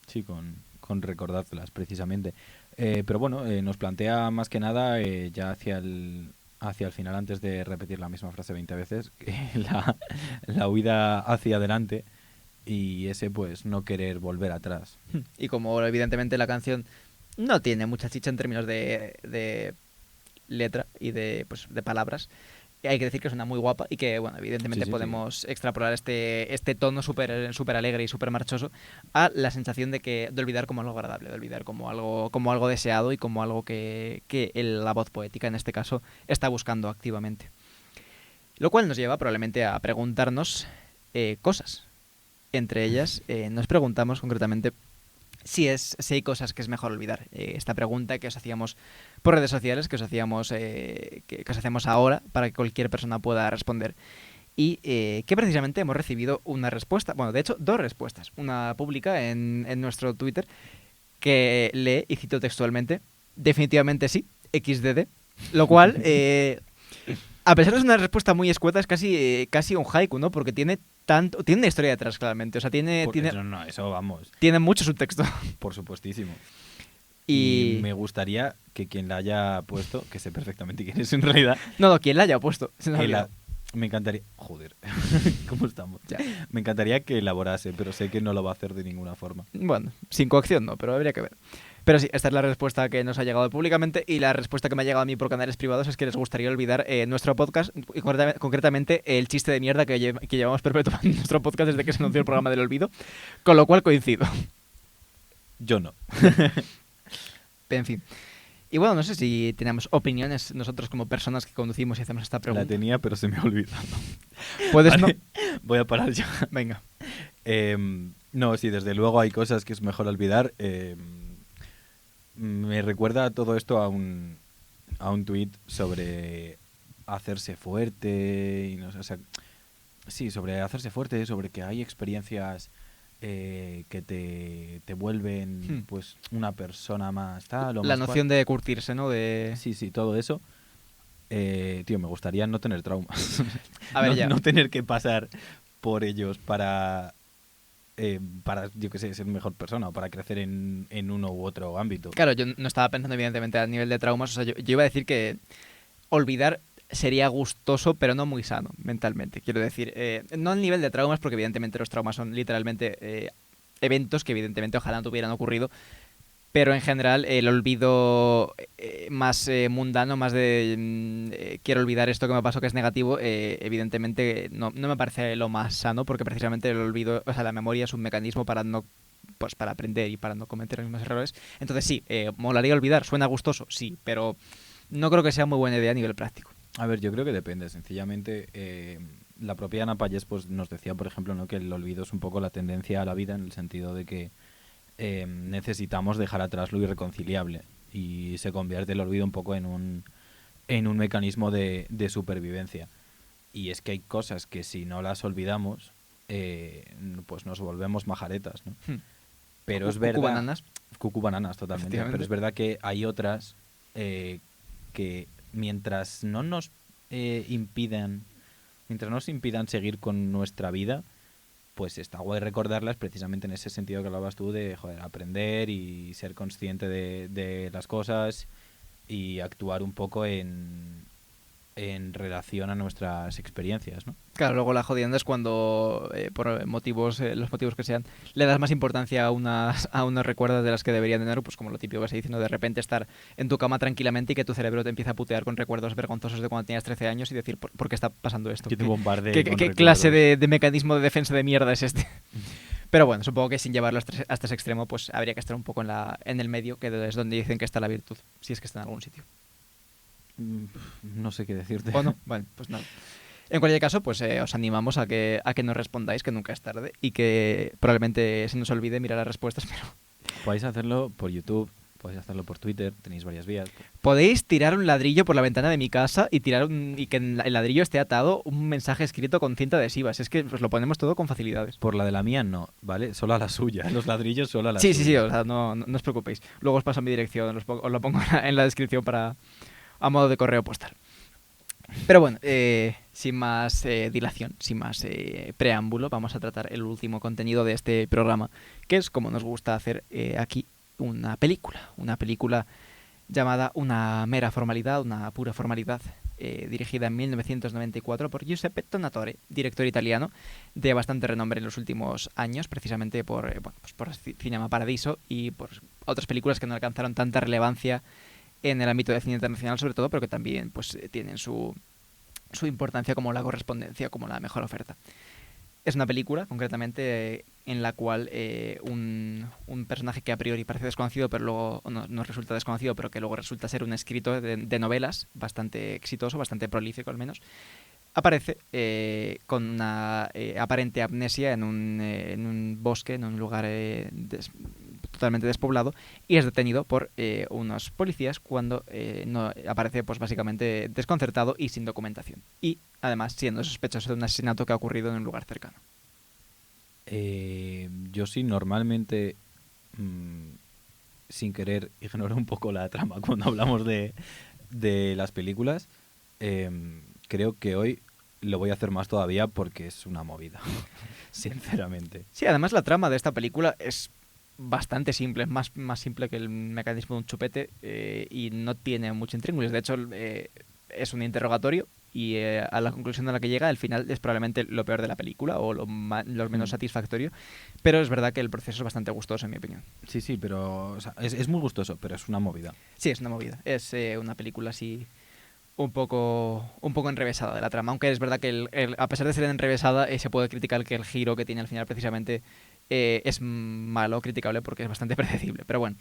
Sí, con recordártelas, precisamente. Pero bueno, nos plantea más que nada, ya hacia el final, antes de repetir la misma frase 20 veces, la huida hacia adelante y ese pues no querer volver atrás. Y como evidentemente la canción no tiene mucha chicha en términos de letra y de palabras, hay que decir que suena muy guapa y que, bueno, evidentemente Sí, podemos extrapolar este tono súper alegre y súper marchoso a la sensación de olvidar como algo agradable, de olvidar como algo deseado y como algo que la voz poética, en este caso, está buscando activamente. Lo cual nos lleva probablemente a preguntarnos cosas. Entre ellas, nos preguntamos concretamente si hay cosas que es mejor olvidar. Esta pregunta que os hacíamos por redes sociales, que os hacemos ahora para que cualquier persona pueda responder. Y que precisamente hemos recibido una respuesta, bueno, de hecho, dos respuestas. Una pública en nuestro Twitter que lee, y cito textualmente, definitivamente sí, XDD. Lo cual, a pesar de ser una respuesta muy escueta, es casi un haiku, ¿no? Porque tiene una historia detrás, claramente. O sea, tiene No, eso vamos, tiene mucho subtexto. por supuestísimo. Y Me gustaría que quien la haya puesto, que sé perfectamente quién es en realidad, no, quien la haya puesto. Se nos ha que olvidado. me encantaría... Joder, ¿cómo estamos? Ya. Me encantaría que elaborase, pero sé que no lo va a hacer de ninguna forma. Bueno, sin coacción no, pero habría que ver. Pero sí, esta es la respuesta que nos ha llegado públicamente, y la respuesta que me ha llegado a mí por canales privados es que les gustaría olvidar nuestro podcast y concretamente el chiste de mierda que llevamos perpetuando en nuestro podcast desde que se anunció el programa del olvido, con lo cual coincido. Yo no. En fin. Y bueno, no sé si tenemos opiniones nosotros como personas que conducimos y hacemos esta La pregunta. tenía, pero se me ha olvidado. Puedes Vale, no. voy a parar ya. Venga. No, sí, desde luego hay cosas que es mejor olvidar. Me recuerda todo esto a un tuit sobre hacerse fuerte y no sé, o sea, sí, sobre hacerse fuerte, sobre que hay experiencias que te vuelven pues una persona más tal o La más noción de curtirse, ¿no? De... Sí, todo eso. Tío, me gustaría no tener traumas. A ver, no, ya. no tener que pasar por ellos para yo qué sé, ser mejor persona o para crecer en uno u otro ámbito. Claro, yo no estaba pensando evidentemente a nivel de traumas. O sea, yo iba a decir que olvidar sería gustoso, pero no muy sano mentalmente. Quiero decir, no al nivel de traumas, porque evidentemente los traumas son literalmente eventos que evidentemente ojalá no hubieran ocurrido, pero en general el olvido más mundano, más de quiero olvidar esto que me pasó que es negativo, evidentemente no me parece lo más sano, porque precisamente el olvido, o sea, la memoria es un mecanismo para no, pues para aprender y para no cometer los mismos errores. Entonces sí, molaría olvidar, suena gustoso, sí, pero no creo que sea muy buena idea a nivel práctico. A ver, yo creo que depende. Sencillamente, la propia Ana Pallés pues, nos decía, por ejemplo, ¿no? que el olvido es un poco la tendencia a la vida, en el sentido de que necesitamos dejar atrás lo irreconciliable, y se convierte el olvido un poco en un mecanismo de supervivencia. Y es que hay cosas que si no las olvidamos, pues nos volvemos majaretas, ¿no? Pero es verdad... Cucubananas. Cucubananas, totalmente. Pero es verdad que hay otras que mientras no nos impidan seguir con nuestra vida, pues está guay recordarlas, precisamente en ese sentido que hablabas tú de aprender y ser consciente de las cosas y actuar un poco en relación a nuestras experiencias, ¿no? Claro, luego la jodienda es cuando, por motivos, los motivos que sean, le das más importancia a unos recuerdos de las que deberían tener, pues como lo típico que se dice, ¿no? De repente estar en tu cama tranquilamente y que tu cerebro te empieza a putear con recuerdos vergonzosos de cuando tenías 13 años y decir, ¿por qué está pasando esto? Que te bombardee con ¿Qué clase de mecanismo de defensa de mierda es este? Pero bueno, supongo que sin llevarlo hasta ese extremo, pues habría que estar un poco en el medio, que es donde dicen que está la virtud, si es que está en algún sitio. No sé qué decirte. ¿O no? Bueno, pues nada. En cualquier caso, pues os animamos a que nos respondáis, que nunca es tarde, y que probablemente se nos olvide mirar las respuestas, pero... Podéis hacerlo por YouTube, podéis hacerlo por Twitter, tenéis varias vías. Podéis tirar un ladrillo por la ventana de mi casa y y que en el ladrillo esté atado un mensaje escrito con cinta adhesiva. Es que pues lo ponemos todo con facilidades. Por la de la mía no, ¿vale? Solo a la suya. Los ladrillos solo a la Sí, suya. sí, o sea, no os preocupéis. Luego os paso mi dirección, os lo pongo en la descripción a modo de correo postal. Pero bueno, sin más dilación, sin más preámbulo, vamos a tratar el último contenido de este programa, que es, como nos gusta hacer aquí, una película llamada Una mera formalidad, una pura formalidad, dirigida en 1994 por Giuseppe Tornatore, director italiano de bastante renombre en los últimos años, precisamente por Cinema Paradiso y por otras películas que no alcanzaron tanta relevancia en el ámbito del cine internacional, sobre todo, pero que también pues tienen su importancia como la correspondencia, como la mejor oferta. Es una película, concretamente, en la cual un personaje que a priori parece desconocido, pero luego no resulta desconocido, pero que luego resulta ser un escritor de novelas bastante exitoso, bastante prolífico al menos, aparece con una aparente amnesia en un bosque, en un lugar totalmente despoblado, y es detenido por unos policías cuando no aparece pues básicamente desconcertado y sin documentación, y además siendo sospechoso de un asesinato que ha ocurrido en un lugar cercano. Yo sí normalmente sin querer ignoro un poco la trama cuando hablamos de las películas. Creo que hoy lo voy a hacer más todavía porque es una movida, sinceramente. Sí, además la trama de esta película es bastante simple, es más simple que el mecanismo de un chupete, y no tiene mucho intríngulis. De hecho, es un interrogatorio y a la conclusión a la que llega, el final es probablemente lo peor de la película o lo menos satisfactorio, pero es verdad que el proceso es bastante gustoso, en mi opinión. Sí, pero o sea, es muy gustoso, pero es una movida. Sí, es una movida. Es una película así un poco enrevesada de la trama, aunque es verdad que a pesar de ser enrevesada, se puede criticar que el giro que tiene al final precisamente es malo, criticable, porque es bastante predecible. Pero bueno,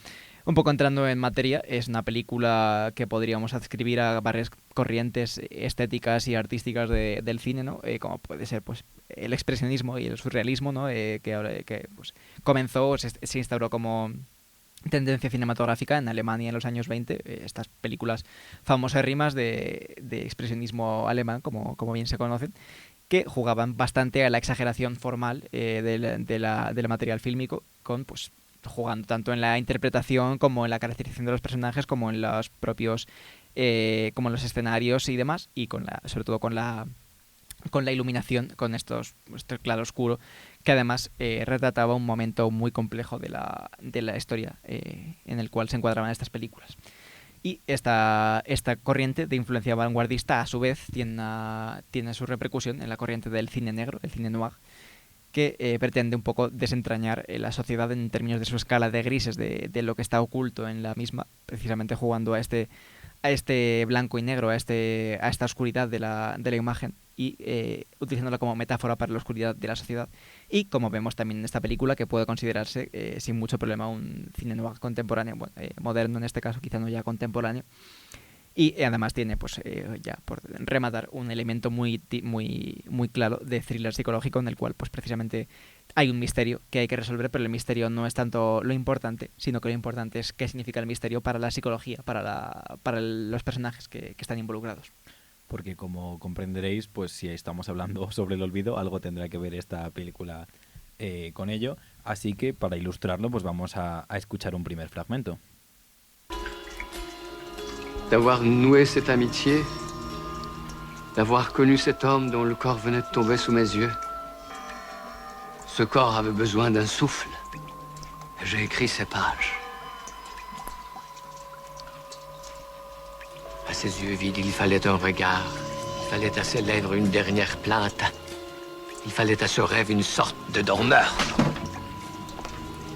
un poco entrando en materia, es una película que podríamos adscribir a varias corrientes estéticas y artísticas del cine, ¿no? Como puede ser pues el expresionismo y el surrealismo, ¿no? Que pues, comenzó, se instauró como tendencia cinematográfica en Alemania en los años 20, estas películas famosérrimas de expresionismo alemán, como bien se conocen, que jugaban bastante a la exageración formal del material fílmico, pues jugando tanto en la interpretación como en la caracterización de los personajes, como en los propios como en los escenarios y demás, y sobre todo con la iluminación, con este claro oscuro, que además retrataba un momento muy complejo de la historia en el cual se encuadraban estas películas. Y esta corriente de influencia vanguardista, a su vez, tiene su repercusión en la corriente del cine negro, el cine noir, que pretende un poco desentrañar la sociedad en términos de su escala de grises, de lo que está oculto en la misma, precisamente jugando a este blanco y negro, a esta oscuridad de la imagen y utilizándola como metáfora para la oscuridad de la sociedad. Y como vemos también en esta película, que puede considerarse sin mucho problema un cine noir contemporáneo, bueno, moderno en este caso, quizá no ya contemporáneo. Y además tiene, pues ya por rematar, un elemento muy claro de thriller psicológico en el cual, pues precisamente hay un misterio que hay que resolver, pero el misterio no es tanto lo importante, sino que lo importante es qué significa el misterio para la psicología, para los personajes que están involucrados. Porque como comprenderéis, pues si estamos hablando sobre el olvido, algo tendrá que ver esta película con ello. Así que para ilustrarlo, pues vamos a escuchar un primer fragmento. D'avoir noué cette amitié, d'avoir connu cet homme dont le corps venait de tomber sous mes yeux. Ce corps avait besoin d'un souffle. Et j'ai écrit ces pages. À ses yeux vides, il fallait un regard. Il fallait à ses lèvres une dernière plainte. Il fallait à ce rêve une sorte de dormeur.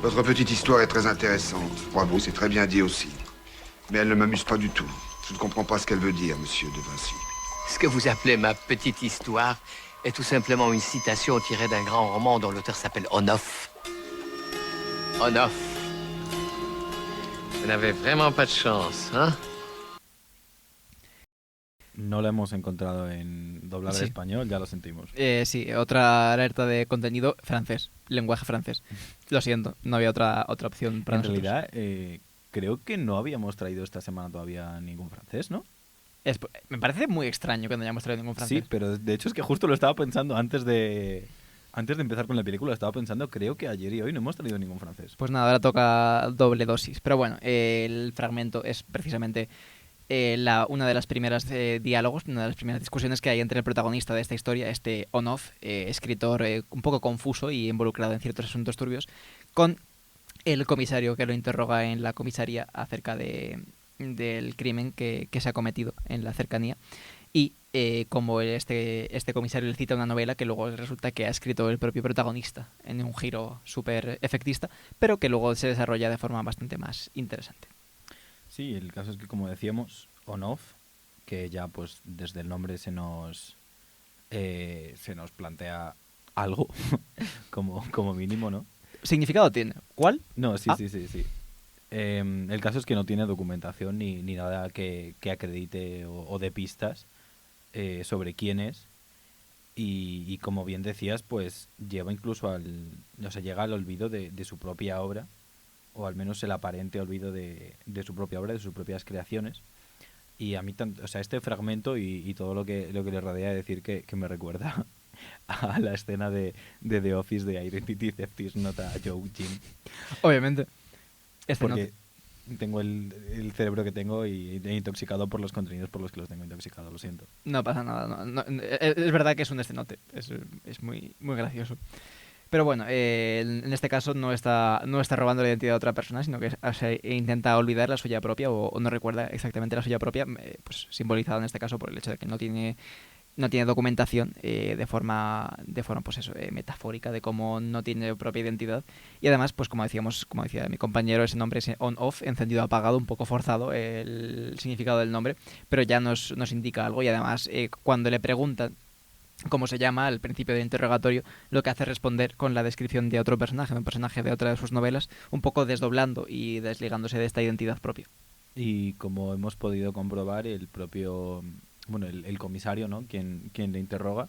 Votre petite histoire est très intéressante. Bravo, c'est très bien dit aussi. Mais elle ne m'amuse pas du tout. Je ne comprends pas ce qu'elle veut dire, monsieur de Vinci. Ce que vous appelez ma petite histoire est tout simplement une citation tirée d'un grand roman dont l'auteur s'appelle Onof. Onof. Vous n'avez vraiment pas de chance, hein? No la hemos encontrado en doblada Sí. en español, ya lo sentimos. Sí, otra alerta de contenido francés, lenguaje francés. Lo siento, no había otra opción para En nosotros. realidad, creo que no habíamos traído esta semana todavía ningún francés, ¿no? Me parece muy extraño que no hayamos traído ningún francés. Sí, pero de hecho es que justo lo estaba pensando antes de empezar con la película, estaba pensando, creo que ayer y hoy no hemos traído ningún francés. Pues nada, ahora toca doble dosis. Pero bueno, el fragmento es precisamente una de las primeras diálogos, una de las primeras discusiones que hay entre el protagonista de esta historia, este Onof, escritor un poco confuso y involucrado en ciertos asuntos turbios, con el comisario que lo interroga en la comisaría acerca del crimen que se ha cometido en la cercanía. Y como este comisario le cita una novela que luego resulta que ha escrito el propio protagonista en un giro súper efectista, pero que luego se desarrolla de forma bastante más interesante. Sí, el caso es que, como decíamos, on-off, que ya pues desde el nombre se nos plantea algo, como mínimo, ¿no? ¿Significado tiene? ¿Cuál? No, sí, Ah. sí. El caso es que no tiene documentación ni nada que acredite o de pistas sobre quién es. Y como bien decías, pues lleva incluso llega al olvido de su propia obra, o al menos el aparente olvido de su propia obra, de sus propias creaciones. Y a mí, este fragmento y todo lo que le rodea, decir que me recuerda a la escena de The Office de Identity Theft is not a joke, Jim. Obviamente. Porque tengo el cerebro que tengo y he intoxicado por los contenidos por los que los tengo intoxicado, lo siento. No pasa nada. Es verdad que es un escenote. Es muy, muy gracioso. Pero bueno, en este caso no está robando la identidad de otra persona, sino que intenta olvidar la suya propia o no recuerda exactamente la suya propia, pues simbolizado en este caso por el hecho de que no tiene documentación de forma pues eso, metafórica de cómo no tiene propia identidad. Y además, pues como decía mi compañero, ese nombre es on-off, encendido apagado, un poco forzado el significado del nombre, pero ya nos indica algo. Y además, cuando le preguntan cómo se llama al principio del interrogatorio, lo que hace es responder con la descripción de otro personaje, un personaje de otra de sus novelas, un poco desdoblando y desligándose de esta identidad propia. Y como hemos podido comprobar, el propio, el comisario, ¿no? Quien le interroga,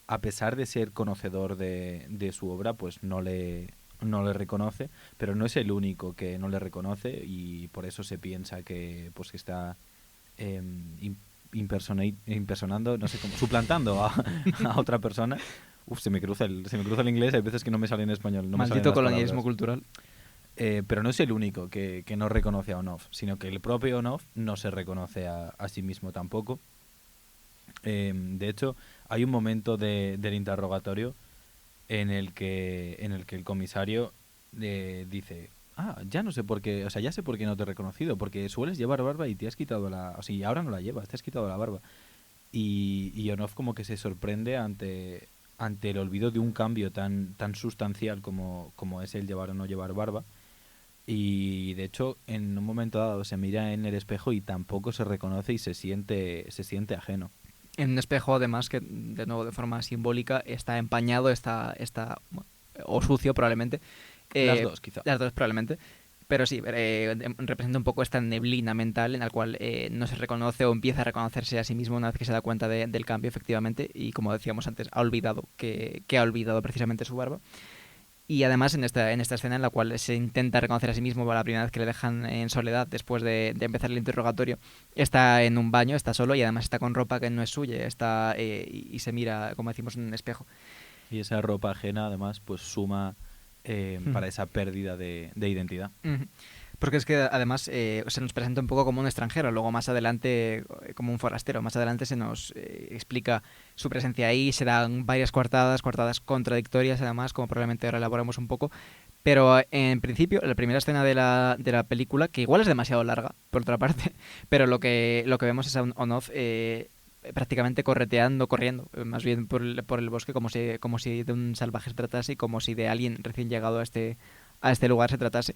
a pesar de ser conocedor de su obra, pues no le reconoce, pero no es el único que no le reconoce y por eso se piensa que pues que está impersonando, no sé cómo, suplantando a otra persona. Se me cruza el inglés, hay veces que no me sale en español. Maldito colonialismo cultural. Pero no es el único que no reconoce a Onof, sino que el propio Onof no se reconoce a sí mismo tampoco. De hecho, hay un momento del interrogatorio en el que el comisario dice, Ya no sé por qué, o sea, ya sé por qué no te he reconocido, porque sueles llevar barba y te has quitado o sea, y ahora no la llevas, te has quitado la barba. Y Onof como que se sorprende ante el olvido de un cambio tan sustancial como es el llevar o no llevar barba. Y de hecho, en un momento dado se mira en el espejo y tampoco se reconoce y se siente ajeno. En un espejo, además, que de nuevo de forma simbólica está empañado, bueno, o sucio probablemente. Las dos, quizá. Las dos probablemente. Pero sí, representa un poco esta neblina mental en la cual no se reconoce o empieza a reconocerse a sí mismo una vez que se da cuenta del cambio, efectivamente. Y como decíamos antes, ha olvidado que ha olvidado precisamente su barba. Y además en esta escena en la cual se intenta reconocer a sí mismo la primera vez que le dejan en soledad después de empezar el interrogatorio, está en un baño, está solo y además está con ropa que no es suya, está y se mira, como decimos, en un espejo. Y esa ropa ajena, además, pues suma para esa pérdida de identidad. Ujú. Porque es que además se nos presenta un poco como un extranjero, luego más adelante como un forastero, más adelante se nos explica su presencia ahí, se dan varias coartadas contradictorias además, como probablemente ahora elaboramos un poco, pero en principio la primera escena de la película, que igual es demasiado larga, por otra parte, pero lo que vemos es a un Onof prácticamente corriendo, más bien por el bosque, como si de un salvaje se tratase y como si de alguien recién llegado a este lugar se tratase.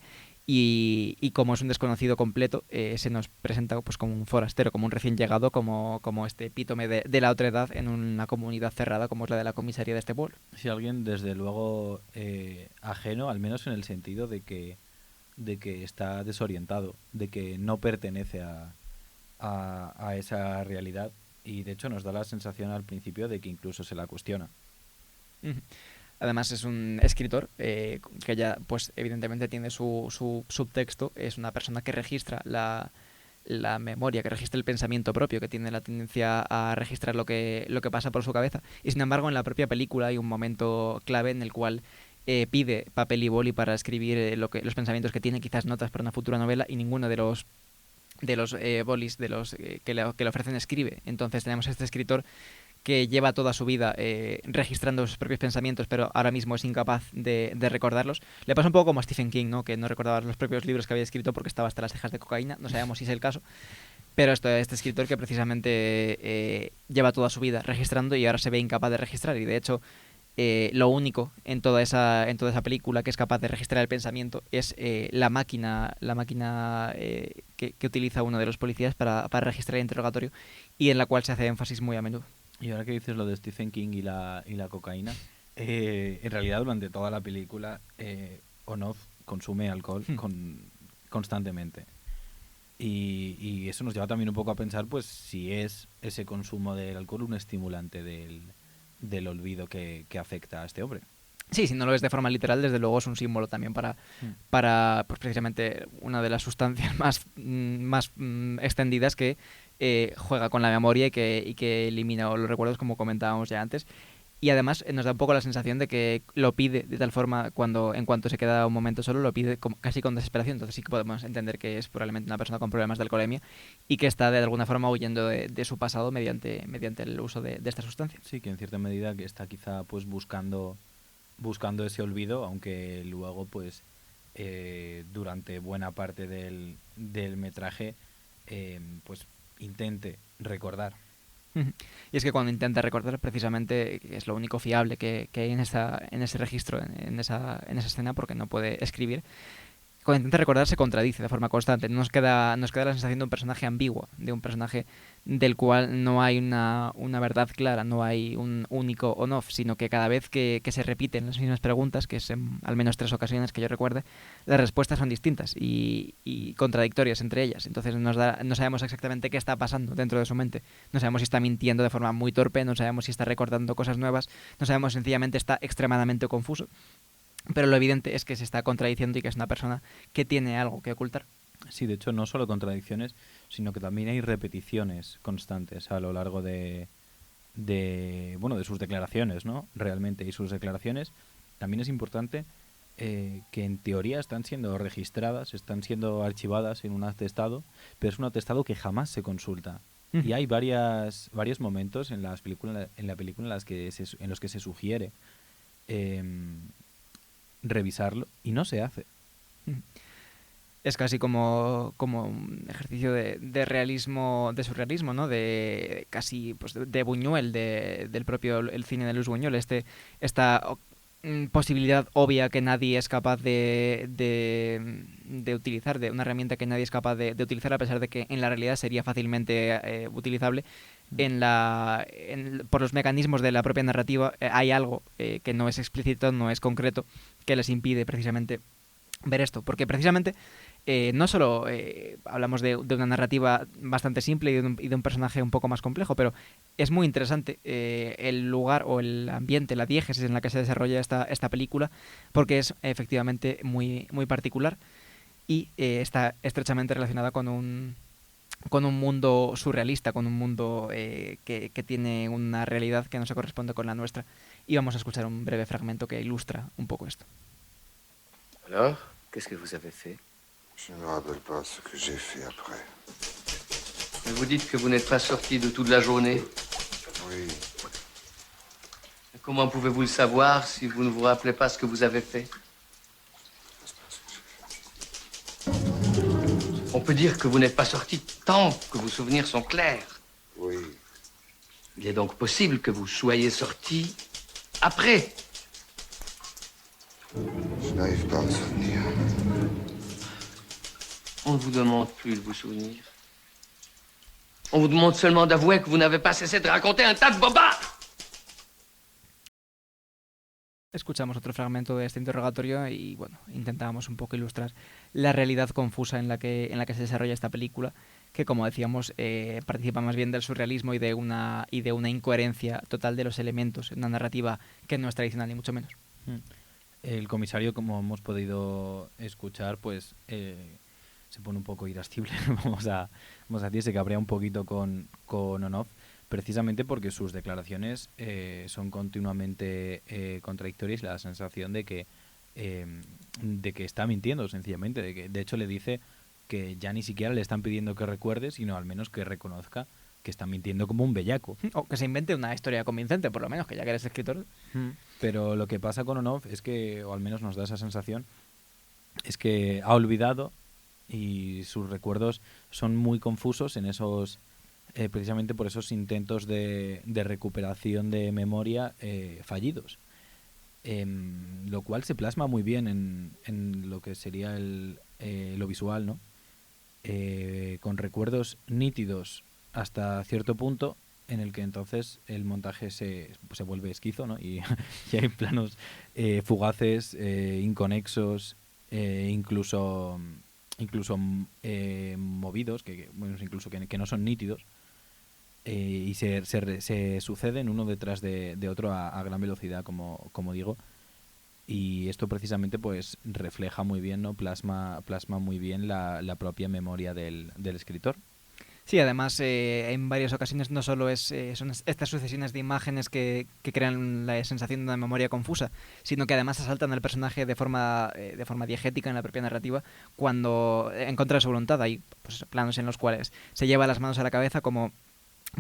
Y como es un desconocido completo, se nos presenta pues como un forastero, como un recién llegado, como este epítome de la otredad en una comunidad cerrada como es la de la comisaría de este pueblo. Si alguien, desde luego, ajeno, al menos en el sentido de que está desorientado, de que no pertenece a esa realidad, y de hecho nos da la sensación al principio de que incluso se la cuestiona. Ujú. Además es un escritor que ya pues evidentemente tiene su subtexto, es una persona que registra la memoria, que registra el pensamiento propio, que tiene la tendencia a registrar lo que pasa por su cabeza. Y sin embargo en la propia película hay un momento clave en el cual pide papel y boli para escribir los pensamientos que tiene, quizás notas para una futura novela, y ninguno de los bolis que le ofrecen escribe. Entonces tenemos a este escritor que lleva toda su vida registrando sus propios pensamientos, pero ahora mismo es incapaz de recordarlos. Le pasa un poco como a Stephen King, ¿no? Que no recordaba los propios libros que había escrito porque estaba hasta las cejas de cocaína. No sabemos si es el caso. Pero este escritor que precisamente lleva toda su vida registrando y ahora se ve incapaz de registrar. Y de hecho, lo único en toda esa película que es capaz de registrar el pensamiento es la máquina que utiliza uno de los policías para registrar el interrogatorio y en la cual se hace énfasis muy a menudo. Y ahora que dices lo de Stephen King y la cocaína, en realidad durante toda la película Onof consume alcohol constantemente. Y eso nos lleva también un poco a pensar pues si es ese consumo del alcohol un estimulante del olvido que afecta a este hombre. Sí, si no lo ves de forma literal, desde luego es un símbolo también para pues precisamente una de las sustancias más extendidas que juega con la memoria y que elimina los recuerdos, como comentábamos ya antes. Y además nos da un poco la sensación de que lo pide de tal forma en cuanto se queda un momento solo, lo pide casi con desesperación. Entonces sí que podemos entender que es probablemente una persona con problemas de alcoholemia y que está de alguna forma huyendo de su pasado mediante el uso de esta sustancia. Sí, que en cierta medida que está quizá pues buscando ese olvido, aunque luego pues durante buena parte del metraje pues intente recordar. Y es que cuando intenta recordar, precisamente es lo único fiable que hay en ese registro, en esa escena, porque no puede escribir. Cuando intenta recordar se contradice de forma constante. Nos queda la sensación de un personaje ambiguo, de un personaje del cual no hay una verdad clara, no hay un único on-off, sino que cada vez que se repiten las mismas preguntas, que es en al menos 3 ocasiones que yo recuerde, las respuestas son distintas y contradictorias entre ellas. Entonces no sabemos exactamente qué está pasando dentro de su mente. No sabemos si está mintiendo de forma muy torpe, no sabemos si está recordando cosas nuevas, no sabemos, sencillamente está extremadamente confuso. Pero lo evidente es que se está contradiciendo y que es una persona que tiene algo que ocultar. Sí, de hecho no solo contradicciones, sino que también hay repeticiones constantes a lo largo de sus declaraciones, ¿no? Realmente, y sus declaraciones también es importante que en teoría están siendo registradas, están siendo archivadas en un atestado, pero es un atestado que jamás se consulta. Y hay varios momentos en la película en los que se sugiere revisarlo y no se hace. es casi como un ejercicio de realismo, de surrealismo, ¿no? De casi pues de Buñuel, del propio el cine de Luis Buñuel, esta posibilidad obvia que nadie es capaz de utilizar, de una herramienta que nadie es capaz de utilizar, a pesar de que en la realidad sería fácilmente utilizable. Por los mecanismos de la propia narrativa hay algo que no es explícito, no es concreto, que les impide precisamente ver esto, porque precisamente no solo hablamos de una narrativa bastante simple y de un personaje un poco más complejo, pero es muy interesante el lugar o el ambiente, la diégesis en la que se desarrolla esta película, porque es efectivamente muy, muy particular y está estrechamente relacionada con un mundo surrealista, con un mundo que tiene una realidad que no se corresponde con la nuestra. Y vamos a escuchar un breve fragmento que ilustra un poco esto. Alors, qu'est-ce que vous avez fait? Je ne me rappelle pas ce que j'ai fait après. Mais vous dites que vous n'êtes pas sorti de toute la journée. Oui, Comment pouvez-vous le savoir si vous ne vous rappelez pas ce que vous avez fait? On peut dire que vous n'êtes pas sorti tant que vos souvenirs sont clairs. oui. Il est donc possible que vous soyez sorti après. Je n'arrive pas à me souvenir. On ne vous demande plus de vous souvenir. On vous demande seulement d'avouer que vous n'avez pas cessé de raconter un tas de bobards. Escuchamos otro fragmento de este interrogatorio y bueno, intentamos un poco ilustrar la realidad confusa en la que se desarrolla esta película, que como decíamos participa más bien del surrealismo y de una incoherencia total de los elementos en una narrativa que no es tradicional ni mucho menos. El comisario, como hemos podido escuchar, pues se pone un poco irascible, vamos a decir, se cabrea un poquito con Onoff, precisamente porque sus declaraciones son continuamente contradictorias, la sensación de que está mintiendo, sencillamente. De hecho, le dice que ya ni siquiera le están pidiendo que recuerde, sino al menos que reconozca que está mintiendo como un bellaco. O que se invente una historia convincente, por lo menos, que ya que eres escritor. Pero lo que pasa con Onoff es que, o al menos nos da esa sensación, es que ha olvidado y sus recuerdos son muy confusos en esos... precisamente por esos intentos de recuperación de memoria fallidos. Lo cual se plasma muy bien en lo que sería lo visual, ¿no? Con recuerdos nítidos hasta cierto punto, en el que entonces el montaje se vuelve esquizo, ¿no? Y hay planos fugaces, inconexos, incluso movidos, incluso que no son nítidos. Y se suceden uno detrás de otro a gran velocidad, como digo, y esto precisamente pues refleja muy bien, ¿no? Plasma muy bien la propia memoria del escritor. Sí, además en varias ocasiones no solo son estas sucesiones de imágenes que crean la sensación de una memoria confusa, sino que además asaltan al personaje de forma diegética en la propia narrativa cuando en contra de su voluntad. Hay pues, planos en los cuales se lleva las manos a la cabeza como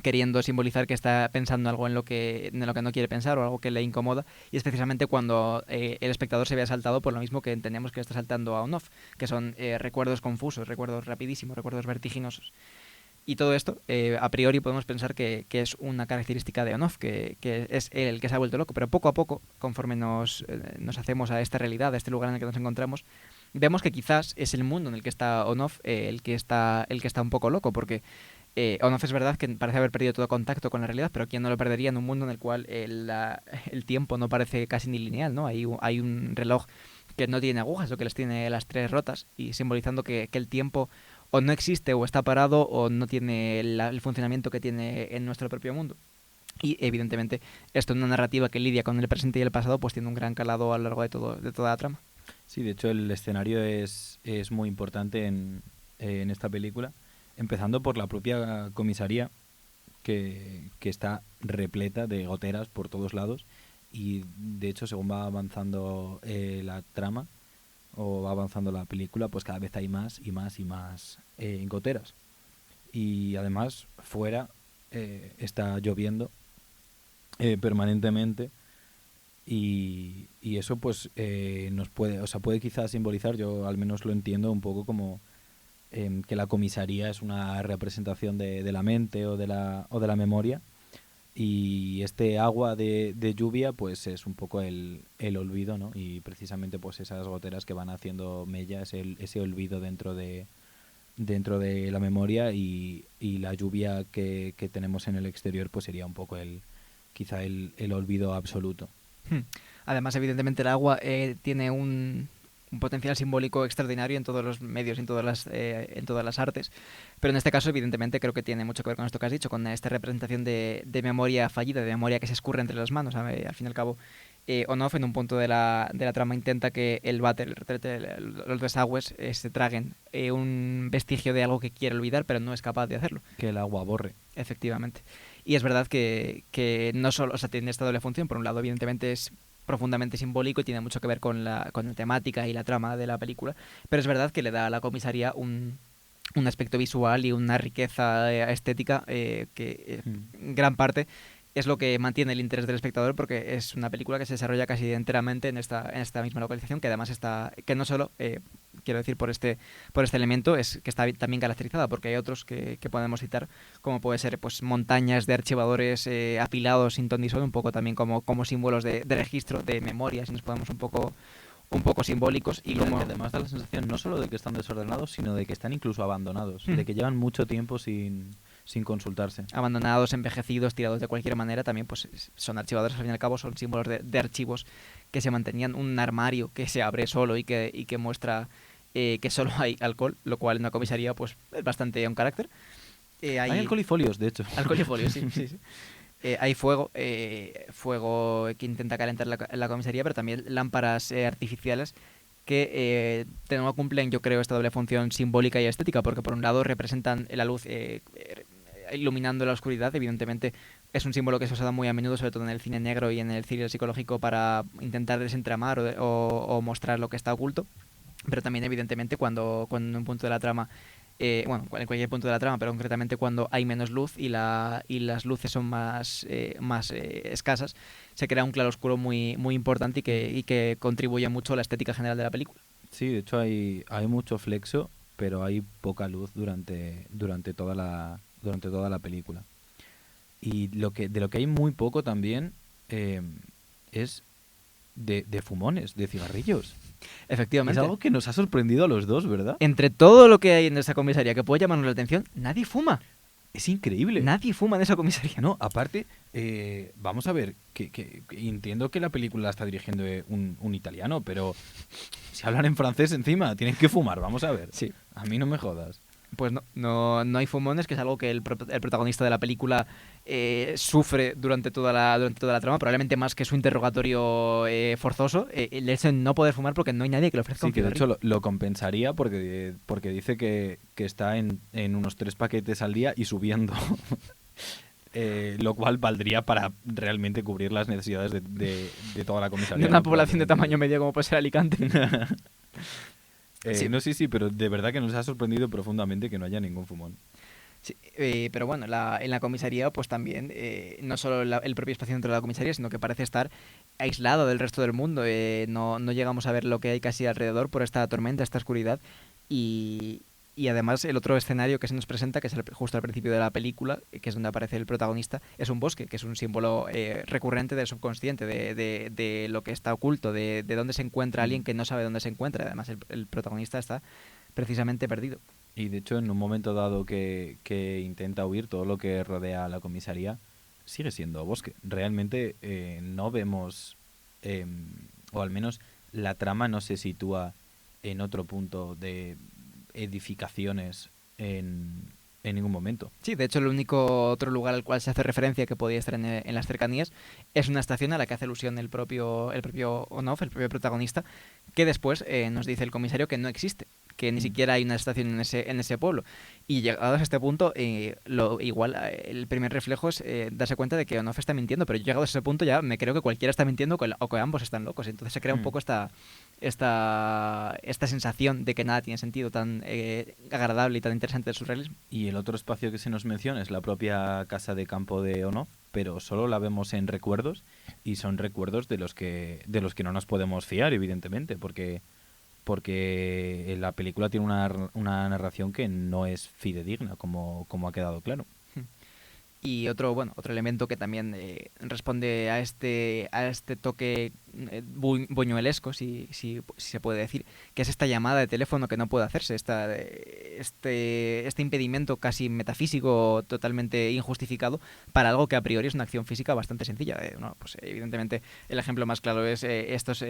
queriendo simbolizar que está pensando algo en lo que no quiere pensar o algo que le incomoda, y es precisamente cuando el espectador se ve asaltado por lo mismo que entendemos que está saltando a Onoff, que son recuerdos confusos, recuerdos rapidísimos, recuerdos vertiginosos. Y todo esto, a priori podemos pensar que es una característica de Onoff, que es él el que se ha vuelto loco, pero poco a poco, conforme nos hacemos a esta realidad, a este lugar en el que nos encontramos, vemos que quizás es el mundo en el que está Onoff el que está un poco loco, porque Onoff es verdad que parece haber perdido todo contacto con la realidad, pero ¿quién no lo perdería en un mundo en el cual el tiempo no parece casi ni lineal, ¿no? Hay un reloj que no tiene agujas, o que les tiene las tres rotas, y simbolizando que el tiempo o no existe o está parado o no tiene el funcionamiento que tiene en nuestro propio mundo. Y evidentemente esto en una narrativa que lidia con el presente y el pasado pues tiene un gran calado a lo largo de toda la trama. Sí, de hecho el escenario es muy importante en esta película, empezando por la propia comisaría que está repleta de goteras por todos lados, y de hecho según va avanzando la trama o va avanzando la película, pues cada vez hay más y más y más goteras. Y además fuera está lloviendo permanentemente, Y eso pues nos puede, o sea, puede quizás simbolizar, yo al menos lo entiendo un poco como que la comisaría es una representación de la mente o de la memoria, y este agua de lluvia pues es un poco el olvido, ¿no? Y precisamente pues esas goteras que van haciendo mella, ese olvido dentro de la memoria, y la lluvia que tenemos en el exterior pues sería un poco quizá el olvido absoluto. Además, evidentemente, el agua tiene un potencial simbólico extraordinario en todos los medios, en todas las artes, pero en este caso, evidentemente, creo que tiene mucho que ver con esto que has dicho, con esta representación de memoria fallida, de memoria que se escurre entre las manos. Al fin y al cabo, Onoff en un punto de la trama intenta que el váter, los desagües, se traguen un vestigio de algo que quiere olvidar, pero no es capaz de hacerlo. Que el agua borre. Efectivamente. Y es verdad que no solo, o sea, tiene esta doble función. Por un lado, evidentemente, es profundamente simbólico y tiene mucho que ver con la temática y la trama de la película, pero es verdad que le da a la comisaría un aspecto visual y una riqueza estética que en gran parte es lo que mantiene el interés del espectador, porque es una película que se desarrolla casi enteramente en esta misma localización, que además está, que no solo, quiero decir, por este elemento, es que está también caracterizada, porque hay otros que podemos citar, como puede ser pues montañas de archivadores apilados sin ton ni son, un poco también como símbolos de registro, de memoria, si nos podemos un poco simbólicos, y como además da la sensación no solo de que están desordenados, sino de que están incluso abandonados, de que llevan mucho tiempo sin consultarse. Abandonados, envejecidos, tirados de cualquier manera, también pues son archivadores, al fin y al cabo son símbolos de archivos que se mantenían. Un armario que se abre solo y que muestra que solo hay alcohol, lo cual en una comisaría pues es bastante un carácter. Hay alcohol y folios, de hecho. Alcohol y folios, sí. Hay fuego que intenta calentar la comisaría, pero también lámparas artificiales que de nuevo cumplen, yo creo, esta doble función simbólica y estética, porque por un lado representan la luz iluminando la oscuridad. Evidentemente es un símbolo que se usa muy a menudo, sobre todo en el cine negro y en el cine psicológico, para intentar desentramar o mostrar lo que está oculto, pero también evidentemente cuando en un punto de la trama, en cualquier punto de la trama, pero concretamente cuando hay menos luz y las luces son más escasas, se crea un claroscuro muy, muy importante y que contribuye mucho a la estética general de la película. Sí, de hecho hay mucho flexo, pero hay poca luz durante toda la película. Y de lo que hay muy poco también es de fumones, de cigarrillos. Efectivamente. Es algo que nos ha sorprendido a los dos, ¿verdad? Entre todo lo que hay en esa comisaría que puede llamarnos la atención, nadie fuma. Es increíble. Nadie fuma en esa comisaría. No, aparte, vamos a ver, que entiendo que la película la está dirigiendo un italiano, pero si hablan en francés encima, tienen que fumar, vamos a ver. Sí. A mí no me jodas. Pues no hay fumones, que es algo que el protagonista de la película sufre durante toda la trama, probablemente más que su interrogatorio forzoso, el hecho de no poder fumar porque no hay nadie que le ofrezca un Sí, que de cigarrillo. hecho lo compensaría porque dice que está en unos 3 paquetes al día y subiendo. Lo cual valdría para realmente cubrir las necesidades de toda la comisaría. De una población de tamaño medio como puede ser Alicante. Sí. No, sí, pero de verdad que nos ha sorprendido profundamente que no haya ningún fumón. Sí, pero bueno, en la comisaría pues también, no solo el propio espacio dentro de la comisaría, sino que parece estar aislado del resto del mundo. No llegamos a ver lo que hay casi alrededor por esta tormenta, esta oscuridad. Y además el otro escenario que se nos presenta, que es justo al principio de la película, que es donde aparece el protagonista, es un bosque, que es un símbolo recurrente del subconsciente, de lo que está oculto, de dónde se encuentra alguien que no sabe dónde se encuentra. Además el protagonista está precisamente perdido. Y de hecho en un momento dado que intenta huir, todo lo que rodea a la comisaría sigue siendo bosque. Realmente no vemos, o al menos la trama no se sitúa en otro punto de edificaciones en ningún momento. Sí, de hecho el único otro lugar al cual se hace referencia que podía estar en las cercanías es una estación a la que hace alusión el propio Onoff, el propio protagonista, que después nos dice el comisario que no existe, que ni siquiera hay una estación en ese pueblo. Y llegados a este punto, el primer reflejo es darse cuenta de que Onoff está mintiendo, pero yo llegados a ese punto ya me creo que cualquiera está mintiendo o que ambos están locos. Entonces se crea un poco esta sensación de que nada tiene sentido, tan agradable y tan interesante del surrealismo. Y el otro espacio que se nos menciona es la propia casa de campo de Onoff, pero solo la vemos en recuerdos, y son recuerdos de los que no nos podemos fiar, evidentemente, porque la película tiene una narración que no es fidedigna, como ha quedado claro. Y otro elemento que también responde a este toque buñuelesco, si se puede decir, que es esta llamada de teléfono que no puede hacerse, este impedimento casi metafísico totalmente injustificado para algo que a priori es una acción física bastante sencilla. Pues evidentemente el ejemplo más claro es estas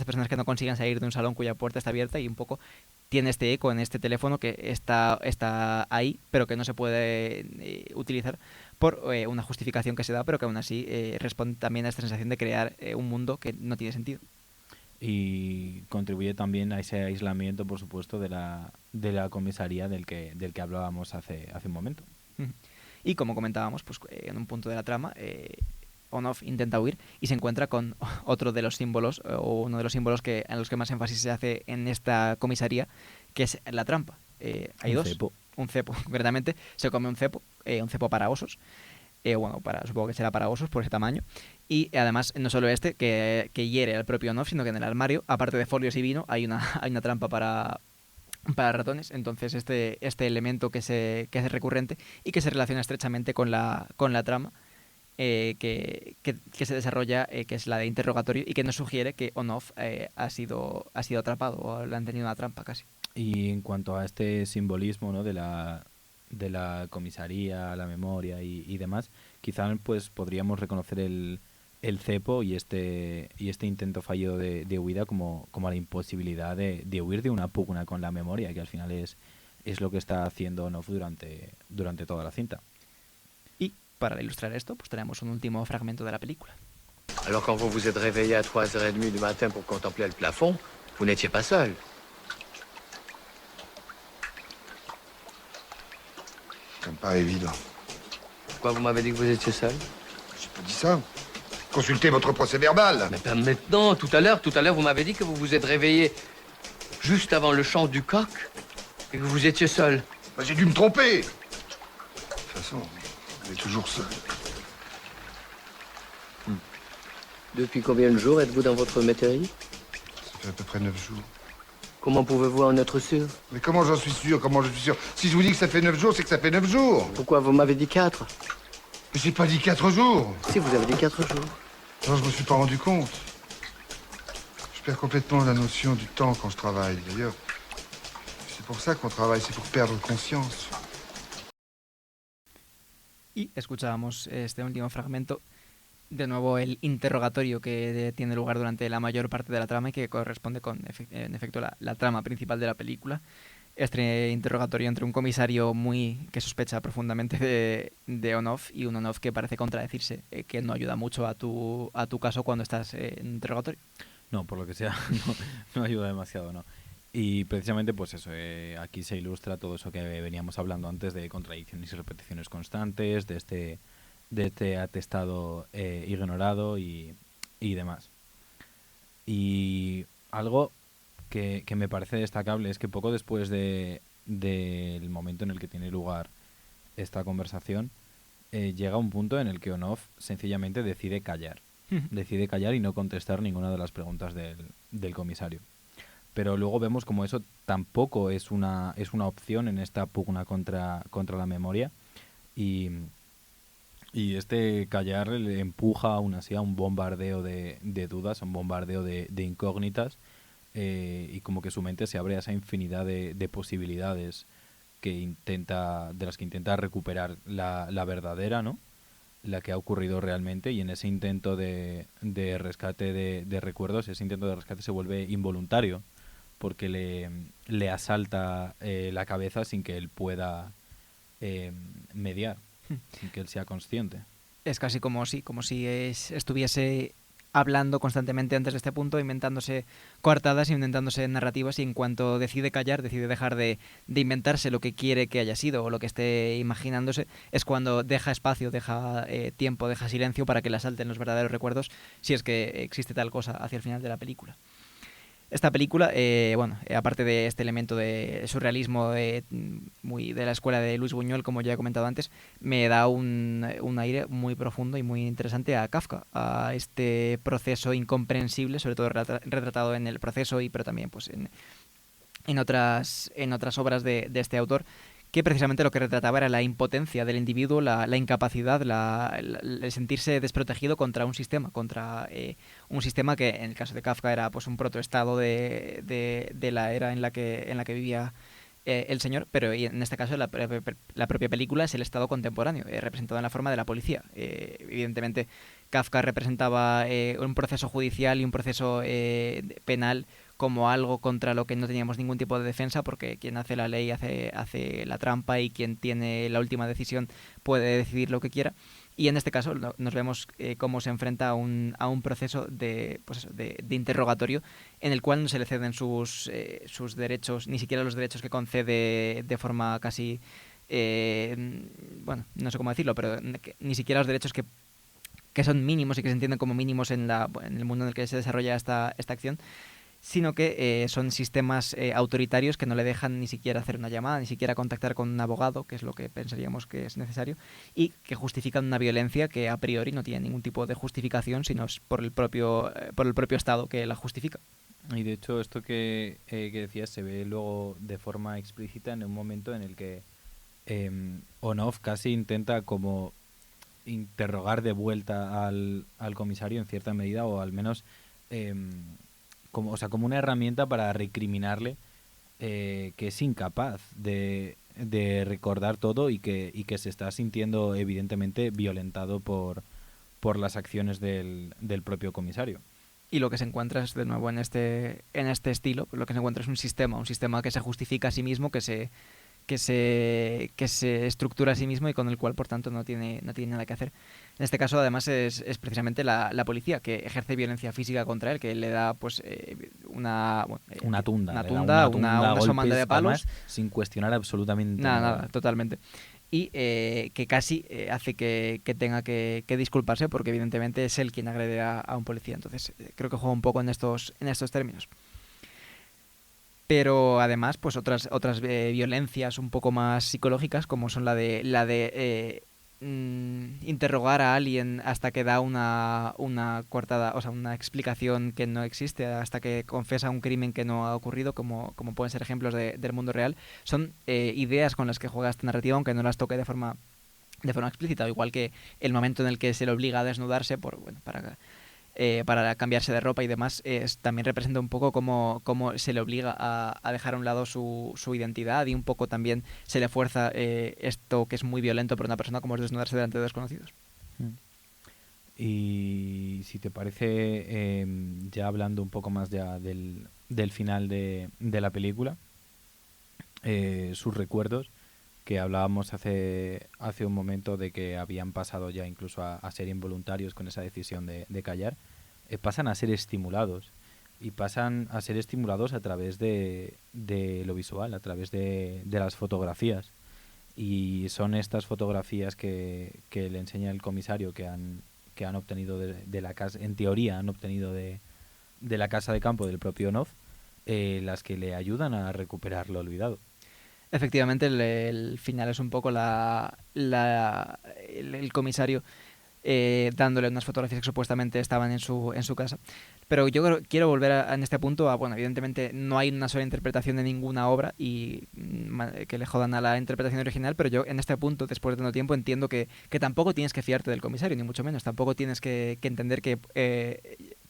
personas que no consiguen salir de un salón cuya puerta está abierta, y un poco tiene este eco en este teléfono que está ahí, pero que no se puede utilizar por una justificación que se da, pero que aún así responde también a esta sensación de crear un mundo que no tiene sentido. Y contribuye también a ese aislamiento, por supuesto, de la comisaría del que hablábamos hace un momento. Y como comentábamos, pues en un punto de la trama, On-Off intenta huir y se encuentra con otro de los símbolos, o uno de los símbolos en los que más énfasis se hace en esta comisaría, que es la trampa. Hay dos. Cepo. Un cepo, concretamente. Se come un cepo para osos. Supongo que será para osos por ese tamaño. Y además, no solo que hiere al propio On-Off, sino que en el armario, aparte de folios y vino, hay una trampa para ratones. Entonces este elemento que es recurrente y que se relaciona estrechamente con la trama que se desarrolla, que es la de interrogatorio, y que nos sugiere que On-Off ha sido atrapado, o le han tenido una trampa casi. Y en cuanto a este simbolismo, ¿no?, de la comisaría, la memoria y demás, quizá pues podríamos reconocer el cepo y este intento fallido de huida como la imposibilidad de huir de una pugna con la memoria, que al final es lo que está haciendo On-Off durante toda la cinta. Y para ilustrar esto, pues tenemos un último fragmento de la película. Alors quand vous vous êtes réveillé à 3h30 du matin pour contempler le plafond, vous n'étiez pas seul. Comme pas évident. Pourquoi vous m'avez dit que vous étiez seul? J'ai pas dit ça. Consultez votre procès-verbal. Mais pas maintenant, tout à l'heure, vous m'avez dit que vous vous êtes réveillé juste avant le chant du coq et que vous étiez seul. Bah, j'ai dû me tromper. De toute façon, on est toujours seul. Depuis combien de jours êtes-vous dans votre métairie? Ça fait à peu près 9 jours. Comment pouvez-vous en être sûr? Mais comment j'en suis sûr? Comment je suis sûr? Si je vous dis que ça fait 9 jours, c'est que ça fait 9 jours. Pourquoi vous m'avez dit 4? Mais j'ai pas dit 4 jours. Si, vous avez dit 4 jours. Non, je me suis pas rendu compte. Je perds complètement la notion du temps quand je travaille. D'ailleurs, c'est pour ça qu'on travaille, c'est pour perdre conscience. Y escuchábamos este último fragmento, de nuevo el interrogatorio que tiene lugar durante la mayor parte de la trama y que corresponde en efecto la trama principal de la película. Este interrogatorio entre un comisario que sospecha profundamente de On-Off, y un On-Off que parece contradecirse, que no ayuda mucho a tu caso cuando estás en interrogatorio. No, por lo que sea, no ayuda demasiado, ¿no? Y precisamente, pues eso, aquí se ilustra todo eso que veníamos hablando antes, de contradicciones y repeticiones constantes, de este atestado ignorado y demás. Y algo que me parece destacable es que poco después del momento en el que tiene lugar esta conversación, llega un punto en el que On-Off sencillamente decide callar. Decide callar y no contestar ninguna de las preguntas del comisario. Pero luego vemos como eso tampoco es una opción en esta pugna contra la memoria, y este callar le empuja aún así a un bombardeo de dudas, a un bombardeo de incógnitas, y como que su mente se abre a esa infinidad de posibilidades de las que intenta recuperar la verdadera, ¿no?, la que ha ocurrido realmente, y en ese intento de rescate de recuerdos, ese intento de rescate se vuelve involuntario, porque le asalta la cabeza sin que él pueda mediar, sin que él sea consciente. Es casi como si estuviese hablando constantemente antes de este punto, inventándose coartadas, inventándose narrativas, y en cuanto decide callar, decide dejar de inventarse lo que quiere que haya sido o lo que esté imaginándose, es cuando deja espacio, deja tiempo, deja silencio para que le asalten los verdaderos recuerdos, si es que existe tal cosa hacia el final de la película. Esta película, aparte de este elemento de surrealismo muy de la escuela de Luis Buñuel, como ya he comentado antes, me da un aire muy profundo y muy interesante a Kafka, a este proceso incomprensible, sobre todo retratado en El Proceso, pero también pues en otras obras de este autor, que precisamente lo que retrataba era la impotencia del individuo, la incapacidad, el sentirse desprotegido contra un sistema, un sistema que en el caso de Kafka era pues un protoestado de la era en la que vivía el señor, pero en este caso la propia película es el estado contemporáneo, representado en la forma de la policía. Evidentemente Kafka representaba un proceso judicial y un proceso penal como algo contra lo que no teníamos ningún tipo de defensa, porque quien hace la ley hace la trampa y quien tiene la última decisión puede decidir lo que quiera. Y en este caso nos vemos cómo se enfrenta a un proceso de interrogatorio en el cual no se le ceden sus derechos, ni siquiera los derechos que concede de forma casi, no sé cómo decirlo, pero ni siquiera los derechos que son mínimos y que se entienden como mínimos en el mundo en el que se desarrolla esta acción, sino que son sistemas autoritarios que no le dejan ni siquiera hacer una llamada, ni siquiera contactar con un abogado, que es lo que pensaríamos que es necesario, y que justifican una violencia que a priori no tiene ningún tipo de justificación, sino es por el propio Estado que la justifica. Y de hecho esto que decías se ve luego de forma explícita en un momento en el que Onofre casi intenta como interrogar de vuelta al comisario en cierta medida, o al menos como una herramienta para recriminarle que es incapaz de recordar todo y que se está sintiendo evidentemente violentado por las acciones del propio comisario. Y lo que se encuentra es, de nuevo, en este estilo, lo que se encuentra es un sistema que se justifica a sí mismo, que se estructura a sí mismo y con el cual, por tanto, no tiene nada que hacer. En este caso, además, es precisamente la policía que ejerce violencia física contra él, que le da pues una tunda, una somanda de palos, además, sin cuestionar absolutamente nada, totalmente. Y que casi hace que tenga que disculparse, porque evidentemente es él quien agrede a un policía. Entonces, creo que juega un poco en estos términos. Pero además, pues otras violencias un poco más psicológicas, como son la de interrogar a alguien hasta que da una coartada, o sea, una explicación que no existe, hasta que confiesa un crimen que no ha ocurrido, como pueden ser ejemplos del mundo real, son ideas con las que juega esta narrativa, aunque no las toque de forma explícita, igual que el momento en el que se le obliga a desnudarse para cambiarse de ropa y demás, también representa un poco cómo se le obliga a dejar a un lado su identidad, y un poco también se le fuerza esto que es muy violento para una persona, como es desnudarse delante de desconocidos. Y si te parece, ya hablando un poco más ya del final de la película, sus recuerdos, que hablábamos hace un momento de que habían pasado ya incluso a ser involuntarios con esa decisión de callar, pasan a ser estimulados, y pasan a ser estimulados a través de lo visual, a través de las fotografías. Y son estas fotografías que le enseña el comisario que han obtenido de la casa, en teoría han obtenido de la casa de campo del propio Onofre, las que le ayudan a recuperar lo olvidado. Efectivamente, el final es un poco el comisario dándole unas fotografías que supuestamente estaban en su casa. Pero yo quiero volver en este punto a, evidentemente no hay una sola interpretación de ninguna obra y que le jodan a la interpretación original, pero yo en este punto, después de tanto tiempo, entiendo que tampoco tienes que fiarte del comisario, ni mucho menos. Tampoco tienes que entender que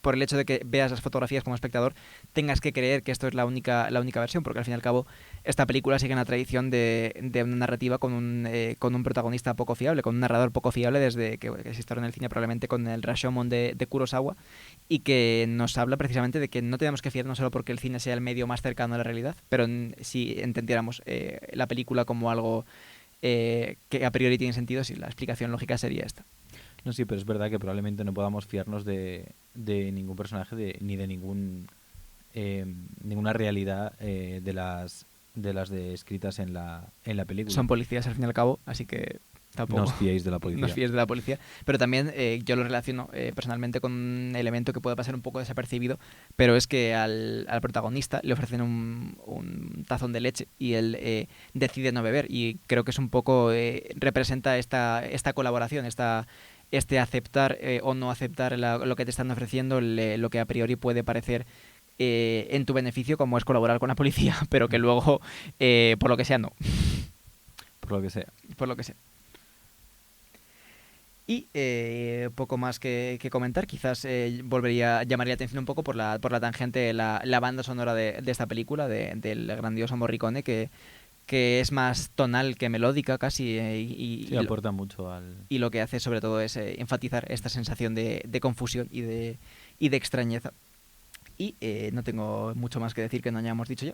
por el hecho de que veas las fotografías como espectador tengas que creer que esto es la única versión, porque al fin y al cabo esta película sigue una tradición de una narrativa con un protagonista poco fiable, con un narrador poco fiable desde que existieron en el cine, probablemente con el Rashomon de Kurosawa, y que nos habla precisamente de que no tenemos que fiarnos solo porque el cine sea el medio más cercano a la realidad, pero si entendiéramos la película como algo que a priori tiene sentido, si la explicación lógica sería esta. No, sí, pero es verdad que probablemente no podamos fiarnos de ningún personaje ni de ninguna realidad de las descritas en la película. Son policías al fin y al cabo, así que Tampoco. No os fiéis de la policía. No os fiéis de la policía. Pero también yo lo relaciono personalmente con un elemento que puede pasar un poco desapercibido, pero es que al protagonista le ofrecen un tazón de leche y él decide no beber. Y creo que es un poco... representa esta colaboración, este aceptar o no aceptar lo que te están ofreciendo, lo que a priori puede parecer en tu beneficio, como es colaborar con la policía, pero que luego, por lo que sea, no. Por lo que sea. Por lo que sea. Y poco más que comentar. Quizás llamaría la atención un poco por la tangente la banda sonora de esta película, del grandioso Morricone, que es más tonal que melódica casi. Sí, aporta mucho al... Y lo que hace sobre todo es enfatizar esta sensación de confusión y de extrañeza. Y no tengo mucho más que decir que no hayamos dicho ya.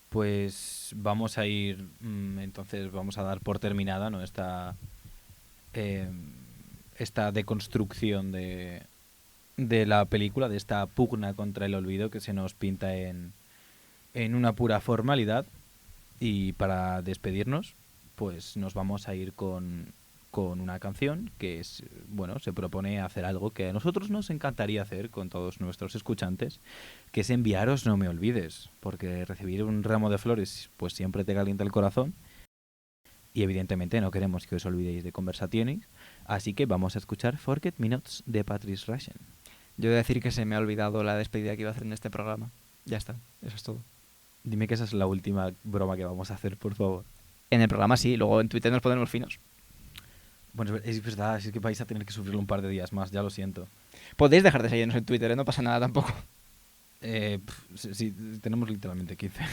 Pues vamos a ir... entonces vamos a dar por terminada, ¿no? Esta deconstrucción de la película, de esta pugna contra el olvido que se nos pinta en una pura formalidad. Y para despedirnos, pues nos vamos a ir con una canción que es, bueno, se propone hacer algo que a nosotros nos encantaría hacer con todos nuestros escuchantes, que es enviaros No me olvides, porque recibir un ramo de flores pues siempre te calienta el corazón. Y evidentemente no queremos que os olvidéis de Conversationes, así que vamos a escuchar Forget Me Nots de Patrice Rushen. Yo he de decir que se me ha olvidado la despedida que iba a hacer en este programa. Ya está, eso es todo. Dime que esa es la última broma que vamos a hacer, por favor. En el programa sí, luego en Twitter nos ponemos finos. Bueno, es verdad, es que vais a tener que sufrirlo un par de días más, ya lo siento. Podéis dejar de seguirnos en Twitter, no pasa nada tampoco. Sí, tenemos literalmente 15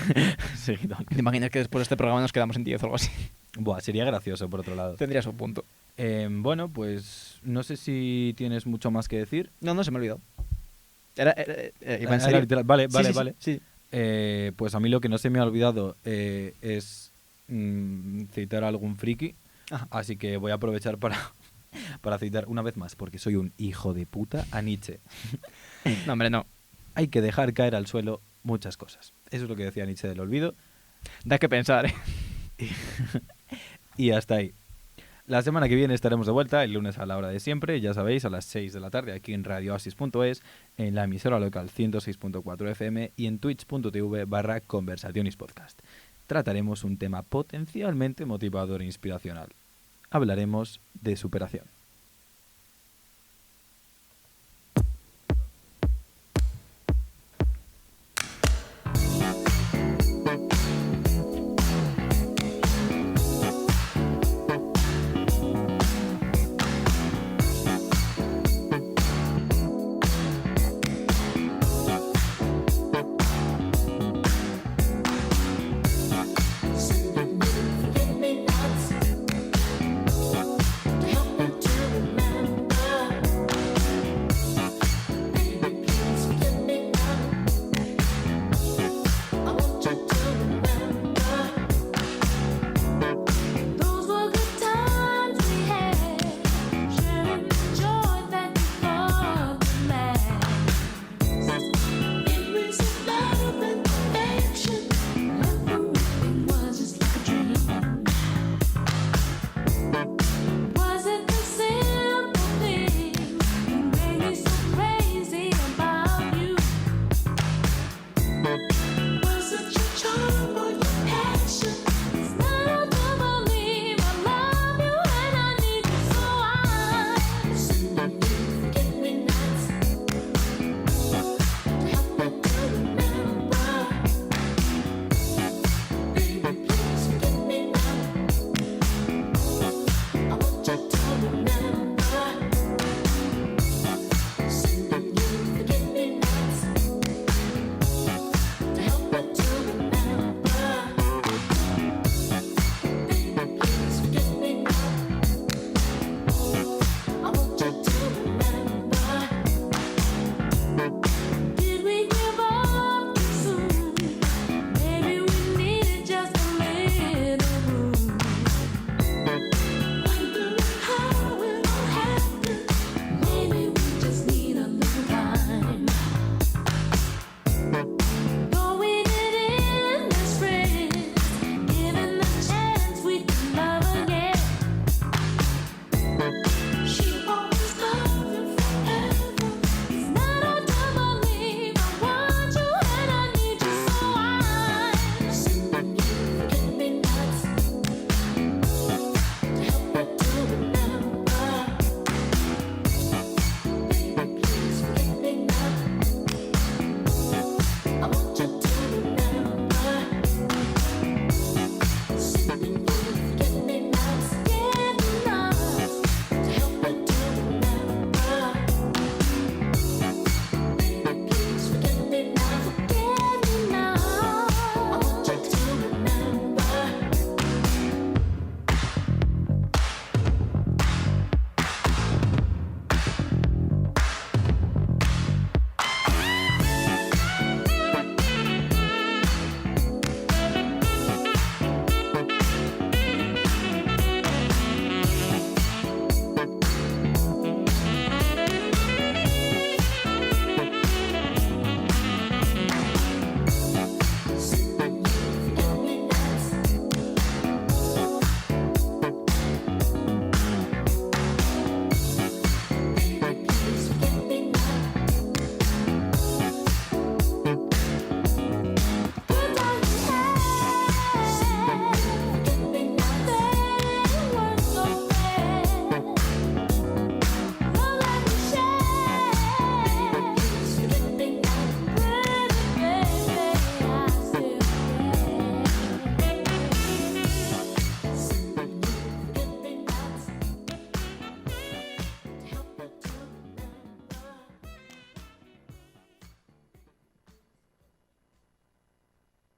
seguidores. ¿Te imaginas que después de este programa nos quedamos en 10 o algo así? Buah, sería gracioso, por otro lado. Tendrías un punto. Bueno, pues no sé si tienes mucho más que decir. No, se me ha olvidado. Iba en serio. Literal. Vale, Sí, vale. Sí. Pues a mí lo que no se me ha olvidado es citar a algún friki. Ajá. Así que voy a aprovechar para citar una vez más, porque soy un hijo de puta, a Nietzsche. No, hombre, no. Hay que dejar caer al suelo muchas cosas. Eso es lo que decía Nietzsche del olvido. Da que pensar, ¿eh? Y hasta ahí. La semana que viene estaremos de vuelta, el lunes a la hora de siempre, ya sabéis, a las 6 de la tarde, aquí en radioasis.es, en la emisora local 106.4 FM y en twitch.tv/conversationespodcast. Trataremos un tema potencialmente motivador e inspiracional. Hablaremos de superación.